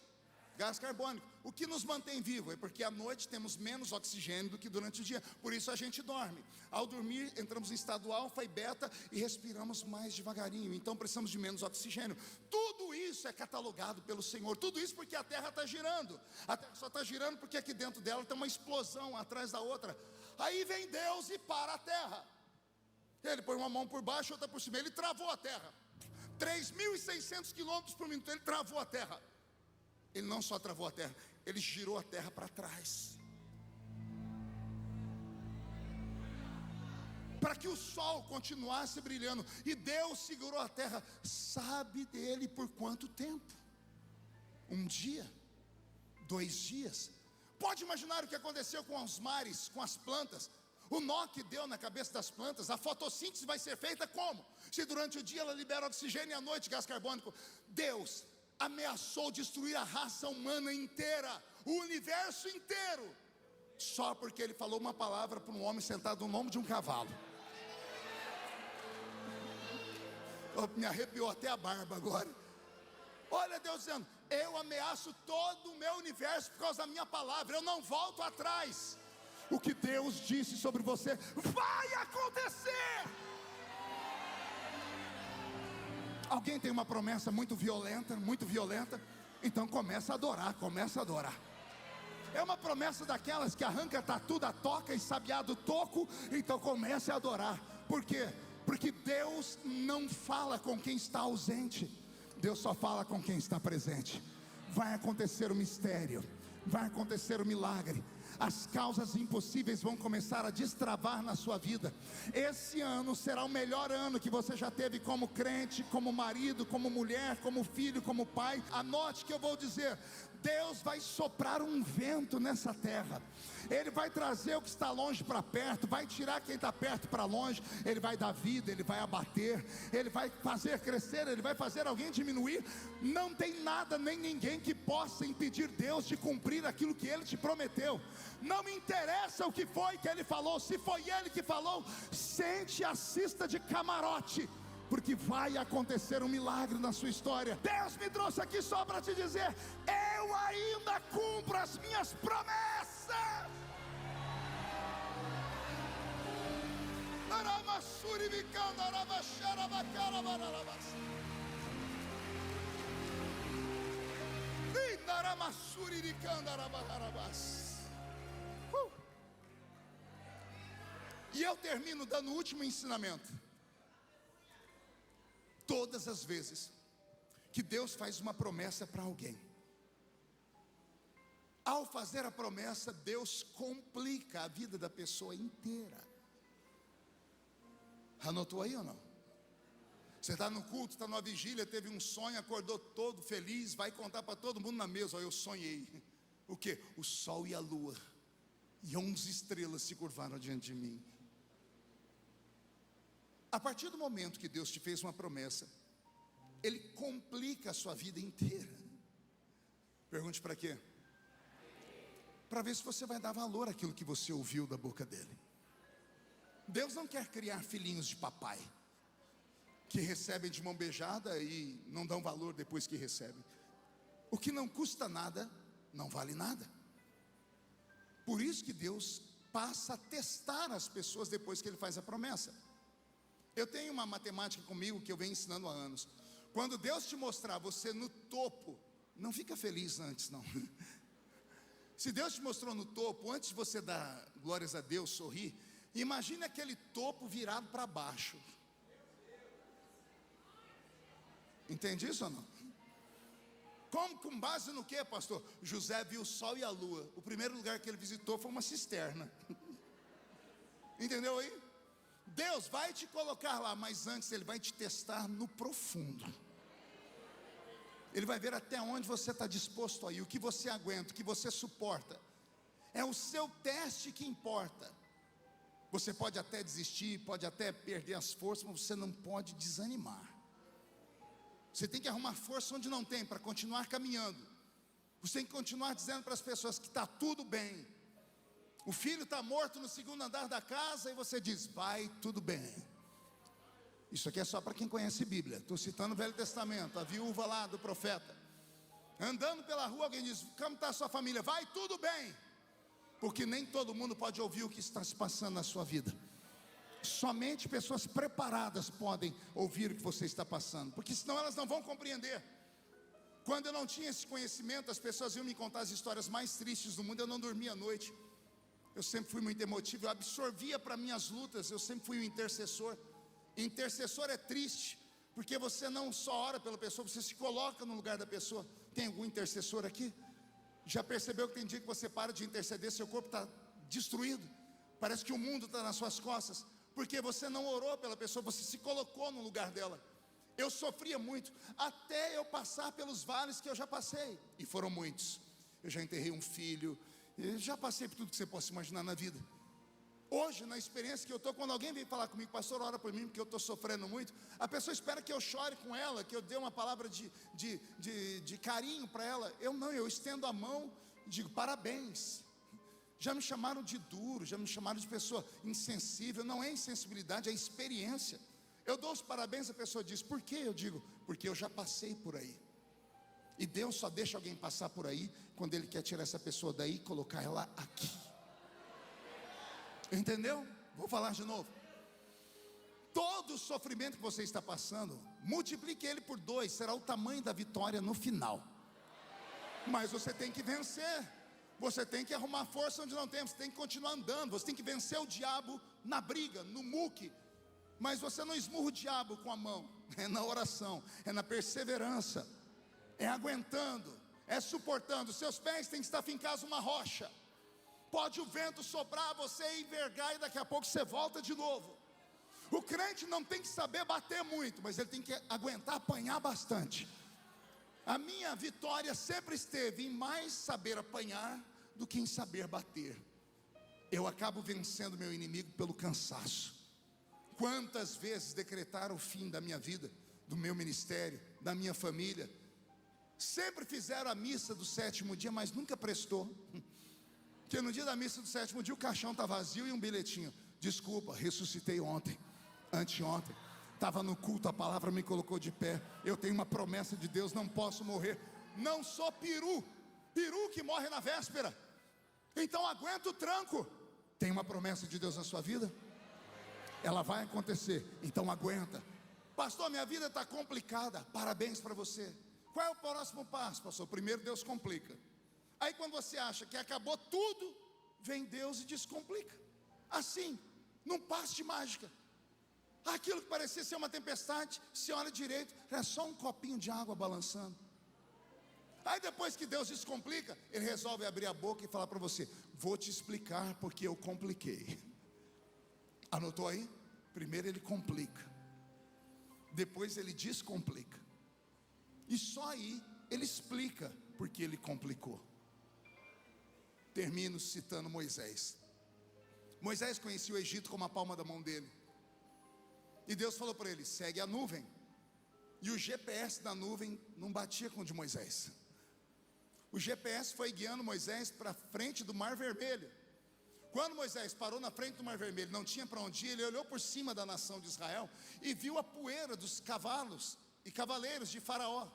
gás carbônico. o que nos mantém vivo é porque à noite temos menos oxigênio do que durante o dia, por isso a gente dorme. Ao dormir, entramos em estado alfa e beta e respiramos mais devagarinho, então precisamos de menos oxigênio. Tudo isso é catalogado pelo Senhor, tudo isso porque a terra está girando. A terra só está girando porque aqui dentro dela tem uma explosão atrás da outra. Aí vem Deus e para a terra. Ele põe uma mão por baixo, outra por cima, ele travou a terra. 3.600 quilômetros por minuto, ele travou a terra. Ele não só travou a terra, ele girou a terra para trás, para que o sol continuasse brilhando. E Deus segurou a terra, sabe dele por quanto tempo? Um dia, 2 dias. Pode imaginar o que aconteceu com os mares, com as plantas. O nó que deu na cabeça das plantas. A fotossíntese vai ser feita como? Se durante o dia ela libera oxigênio e à noite gás carbônico. Deus ameaçou destruir a raça humana inteira, o universo inteiro, só porque ele falou uma palavra para um homem sentado no lombo de um cavalo. Me arrepiou até a barba agora. Olha Deus dizendo: eu ameaço todo o meu universo por causa da minha palavra, eu não volto atrás. O que Deus disse sobre você vai acontecer. Alguém tem uma promessa muito violenta, então começa a adorar, É uma promessa daquelas que arranca tatu da toca e sabiá do toco, então comece a adorar. Por quê? Porque Deus não fala com quem está ausente, Deus só fala com quem está presente. Vai acontecer o mistério, vai acontecer o milagre. As causas impossíveis vão começar a destravar na sua vida. Esse ano será o melhor ano que você já teve como crente, como marido, como mulher, como filho, como pai. Anote que eu vou dizer: Deus vai soprar um vento nessa terra. Ele vai trazer o que está longe para perto, vai tirar quem está perto para longe. Ele vai dar vida, Ele vai abater, Ele vai fazer crescer, Ele vai fazer alguém diminuir. Não tem nada nem ninguém que possa impedir Deus de cumprir aquilo que Ele te prometeu. Não me interessa o que foi que Ele falou. Se foi Ele que falou, sente e assista de camarote, porque vai acontecer um milagre na sua história. Deus me trouxe aqui só para te dizer: eu ainda cumpro as minhas promessas. E eu termino dando o último ensinamento. Todas as vezes que Deus faz uma promessa para alguém, ao fazer a promessa, Deus complica a vida da pessoa inteira. Anotou aí ou não? Você está no culto, está numa vigília, teve um sonho, acordou todo feliz, vai contar para todo mundo na mesa: ó, eu sonhei. O que? O sol e a lua e 11 estrelas se curvaram diante de mim. A partir do momento que Deus te fez uma promessa, Ele complica a sua vida inteira. Pergunte para quê? Para ver se você vai dar valor àquilo que você ouviu da boca dEle. Deus não quer criar filhinhos de papai, que recebem de mão beijada e não dão valor depois que recebem. O que não custa nada, não vale nada. Por isso que Deus passa a testar as pessoas depois que Ele faz a promessa. Eu tenho uma matemática comigo que eu venho ensinando há anos. Quando Deus te mostrar você no topo, não fica feliz antes não. Se Deus te mostrou no topo, antes de você dar glórias a Deus, sorrir, imagine aquele topo virado para baixo. Entende isso ou não? Como, com base no que, pastor? José viu o sol e a lua. O primeiro lugar que ele visitou foi uma cisterna. Entendeu aí? Deus vai te colocar lá, mas antes Ele vai te testar no profundo. Ele vai ver até onde você está disposto a ir, o que você aguenta, o que você suporta. É o seu teste que importa. Você pode até desistir, pode até perder as forças, mas você não pode desanimar. Você tem que arrumar força onde não tem, para continuar caminhando. Você tem que continuar dizendo para as pessoas que está tudo bem. O filho está morto no segundo andar da casa e você diz: vai tudo bem. Isso aqui é só para quem conhece Bíblia. Estou citando o Velho Testamento, a viúva lá do profeta. Andando pela rua, alguém diz: como está a sua família? Vai tudo bem. Porque nem todo mundo pode ouvir o que está se passando na sua vida. Somente pessoas preparadas podem ouvir o que você está passando, porque senão elas não vão compreender. Quando eu não tinha esse conhecimento, as pessoas iam me contar as histórias mais tristes do mundo. Eu não dormia à noite. Eu sempre fui muito emotivo, eu absorvia para minhas lutas. Eu sempre fui um intercessor. Intercessor é triste, porque você não só ora pela pessoa, você se coloca no lugar da pessoa. Tem algum intercessor aqui? Já percebeu que tem dia que você para de interceder, seu corpo está destruído, parece que o mundo está nas suas costas, porque você não orou pela pessoa, você se colocou no lugar dela. Eu sofria muito, até eu passar pelos vales que eu já passei, e foram muitos. Eu já enterrei um filho, eu já passei por tudo que você possa imaginar na vida. Hoje, na experiência que eu estou, quando alguém vem falar comigo: pastor, ora por mim, porque eu estou sofrendo muito, a pessoa espera que eu chore com ela, que eu dê uma palavra de carinho para ela. Eu estendo a mão, digo: parabéns. Já me chamaram de duro, já me chamaram de pessoa insensível. Não é insensibilidade, é experiência. Eu dou os parabéns, a pessoa diz: por quê? Eu digo: porque eu já passei por aí. E Deus só deixa alguém passar por aí quando Ele quer tirar essa pessoa daí e colocar ela aqui. Entendeu? Vou falar de novo. Todo o sofrimento que você está passando, multiplique ele por 2, será o tamanho da vitória no final. Mas você tem que vencer. Você tem que arrumar força onde não tem. Você tem que continuar andando. Você tem que vencer o diabo na briga, no muque. Mas você não esmurra o diabo com a mão. É na oração, é na perseverança, é aguentando, é suportando. Seus pés têm que estar fincados numa rocha. Pode o vento soprar, você envergar, e daqui a pouco você volta de novo. O crente não tem que saber bater muito, mas ele tem que aguentar apanhar bastante. A minha vitória sempre esteve em mais saber apanhar do que em saber bater. Eu acabo vencendo meu inimigo pelo cansaço. Quantas vezes decretaram o fim da minha vida, do meu ministério, da minha família. Sempre fizeram a missa do 7º dia, mas nunca prestou. Porque no dia da missa do 7º dia o caixão está vazio e um bilhetinho: desculpa, ressuscitei ontem, anteontem, estava no culto, a palavra me colocou de pé, eu tenho uma promessa de Deus, não posso morrer. Não sou peru que morre na véspera. Então aguenta o tranco. Tem uma promessa de Deus na sua vida? Ela vai acontecer, então aguenta. Pastor, minha vida está complicada. Parabéns para você. Qual é o próximo passo, pastor? Primeiro Deus complica. Aí quando você acha que acabou tudo, vem Deus e descomplica. Assim, num passe de mágica. Aquilo que parecia ser uma tempestade, se olha direito, é só um copinho de água balançando. Aí depois que Deus descomplica, Ele resolve abrir a boca e falar para você: vou te explicar porque eu compliquei. Anotou aí? Primeiro Ele complica, depois Ele descomplica, e só aí Ele explica porque Ele complicou. Termino citando Moisés. Moisés conhecia o Egito como a palma da mão dele. E Deus falou para ele: segue a nuvem. E o GPS da nuvem não batia com o de Moisés. O GPS foi guiando Moisés para frente do Mar Vermelho. Quando Moisés parou na frente do Mar Vermelho, não tinha para onde ir, ele olhou por cima da nação de Israel e viu a poeira dos cavalos e cavaleiros de Faraó.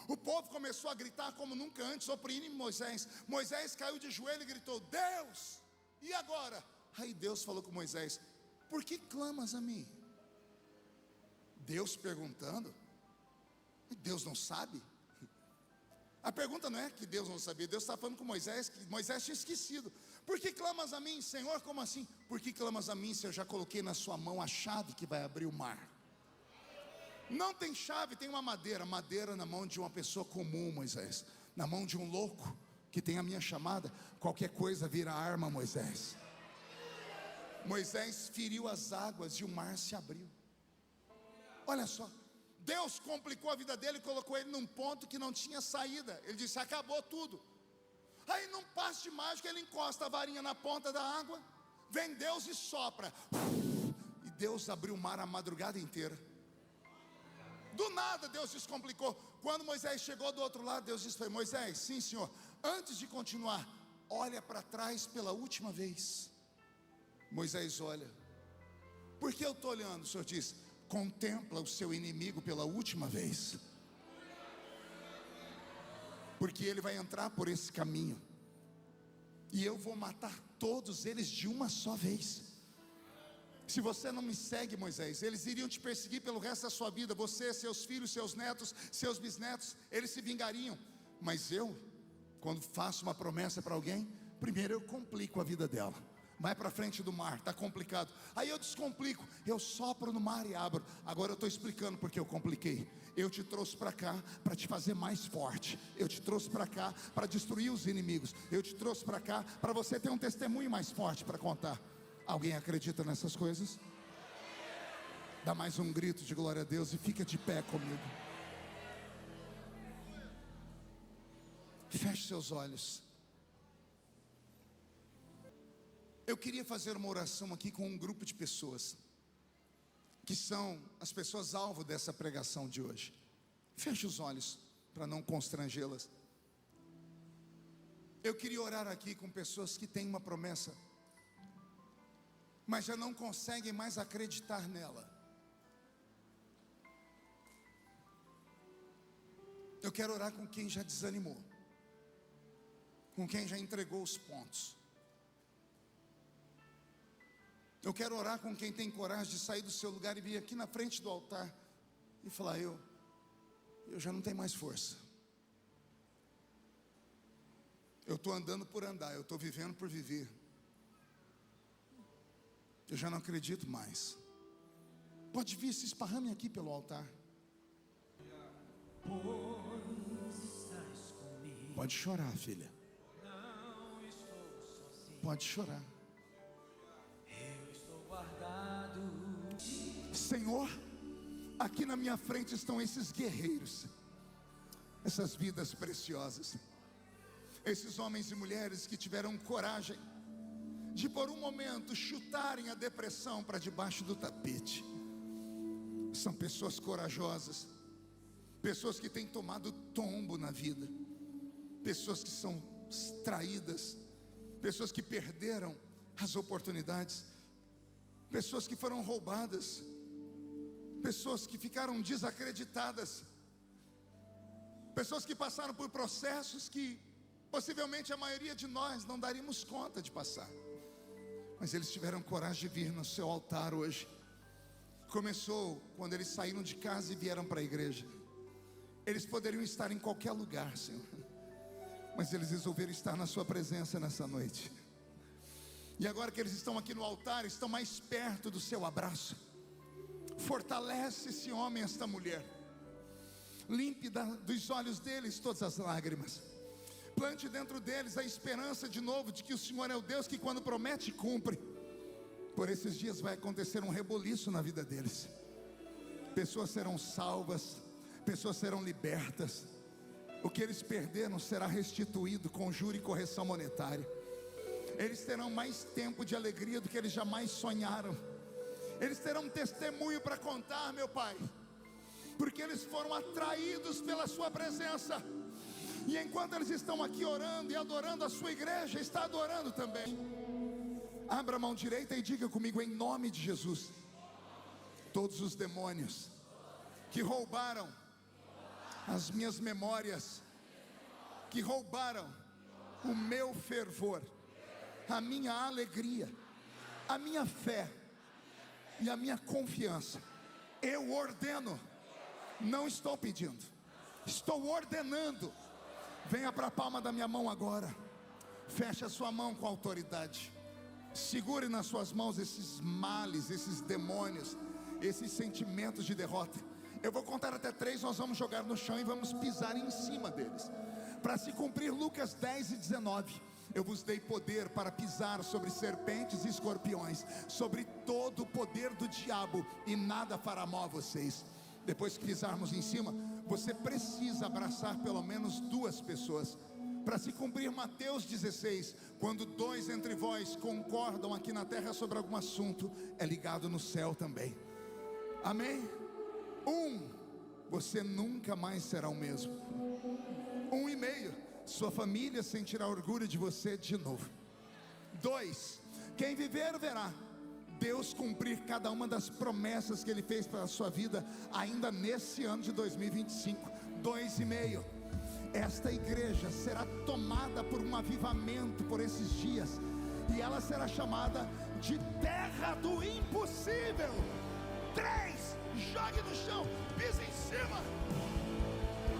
O povo começou a gritar como nunca antes, oprimindo Moisés. Moisés caiu de joelho e gritou: Deus, e agora? Aí Deus falou com Moisés: por que clamas a mim? Deus perguntando? Deus não sabe? A pergunta não é que Deus não sabia. Deus está falando com Moisés, que Moisés tinha esquecido. Por que clamas a mim, Senhor? Como assim? Por que clamas a mim se eu já coloquei na sua mão a chave que vai abrir o mar? Não tem chave, tem uma madeira. Madeira na mão de uma pessoa comum, Moisés. Na mão de um louco que tem a minha chamada. Qualquer coisa vira arma, Moisés. Moisés feriu as águas e o mar se abriu. Olha só, Deus complicou a vida dele e colocou ele num ponto que não tinha saída. Ele disse: acabou tudo. Aí num passe de mágica ele encosta a varinha na ponta da água, vem Deus e sopra, e Deus abriu o mar a madrugada inteira. Do nada Deus descomplicou. Quando Moisés chegou do outro lado, Deus disse para ele: Moisés, sim senhor, antes de continuar, olha para trás pela última vez. Moisés olha. Por que eu estou olhando? O Senhor diz: contempla o seu inimigo pela última vez. porque ele vai entrar por esse caminho, e eu vou matar todos eles de uma só vez. Se você não me segue, Moisés, eles iriam te perseguir pelo resto da sua vida. Você, seus filhos, seus netos, seus bisnetos, eles se vingariam. Mas eu, quando faço uma promessa para alguém, primeiro eu complico a vida dela. Vai para frente do mar, está complicado. Aí eu descomplico, eu sopro no mar e abro. Agora eu estou explicando porque eu compliquei. Eu te trouxe para cá para te fazer mais forte. Eu te trouxe para cá para destruir os inimigos. Eu te trouxe para cá para você ter um testemunho mais forte para contar. Alguém acredita nessas coisas? Dá mais um grito de glória a Deus e fica de pé comigo. Feche seus olhos. Eu queria fazer uma oração aqui com um grupo de pessoas, que são as pessoas alvo dessa pregação de hoje. Feche os olhos para não constrangê-las. Eu queria orar aqui com pessoas que têm uma promessa, mas já não conseguem mais acreditar nela. Eu quero orar com quem já desanimou, com quem já entregou os pontos. Eu quero orar com quem tem coragem de sair do seu lugar e vir aqui na frente do altar e falar: eu já não tenho mais força. Eu estou andando por andar, eu estou vivendo por viver. Eu já não acredito mais. Pode vir, se esparrame aqui pelo altar. Pode chorar, filha. Pode chorar. Senhor, aqui na minha frente estão esses guerreiros, essas vidas preciosas, esses homens e mulheres que tiveram coragem de por um momento chutarem a depressão para debaixo do tapete. São pessoas corajosas, pessoas que têm tomado tombo na vida, pessoas que são traídas, pessoas que perderam as oportunidades, pessoas que foram roubadas, pessoas que ficaram desacreditadas, pessoas que passaram por processos que possivelmente a maioria de nós não daríamos conta de passar, mas eles tiveram coragem de vir no seu altar hoje. Começou quando eles saíram de casa e vieram para a igreja. Eles poderiam estar em qualquer lugar, Senhor, mas eles resolveram estar na sua presença nessa noite. E agora que eles estão aqui no altar, estão mais perto do seu abraço. Fortalece esse homem, esta mulher. Limpe dos olhos deles todas as lágrimas. Plante dentro deles a esperança de novo de que o Senhor é o Deus que quando promete, cumpre. Por esses dias vai acontecer um reboliço na vida deles. Pessoas serão salvas, pessoas serão libertas. O que eles perderam será restituído com juro e correção monetária. Eles terão mais tempo de alegria do que eles jamais sonharam. Eles terão um testemunho para contar, meu Pai, porque eles foram atraídos pela sua presença. E enquanto eles estão aqui orando e adorando, a sua igreja está adorando também. Abra a mão direita e diga comigo: em nome de Jesus, todos os demônios que roubaram as minhas memórias, que roubaram o meu fervor, a minha alegria, a minha fé e a minha confiança, eu ordeno, não estou pedindo, estou ordenando. Venha para a palma da minha mão agora. Feche a sua mão com autoridade. Segure nas suas mãos esses males, esses demônios, esses sentimentos de derrota. Eu vou contar até 3, nós vamos jogar no chão e vamos pisar em cima deles, para se cumprir Lucas 10:19. Eu vos dei poder para pisar sobre serpentes e escorpiões, sobre todo o poder do diabo, e nada fará mal a vocês. Depois que pisarmos em cima, você precisa abraçar pelo menos 2 pessoas, para se cumprir Mateus 16, quando 2 entre vós concordam aqui na terra sobre algum assunto, é ligado no céu também. Amém? 1, você nunca mais será o mesmo. 1,5, sua família sentirá orgulho de você de novo. 2, quem viver verá Deus cumprir cada uma das promessas que Ele fez para a sua vida ainda nesse ano de 2025. 2,5, esta igreja será tomada por um avivamento por esses dias, e ela será chamada de terra do impossível. 3, jogue no chão, pisa em cima.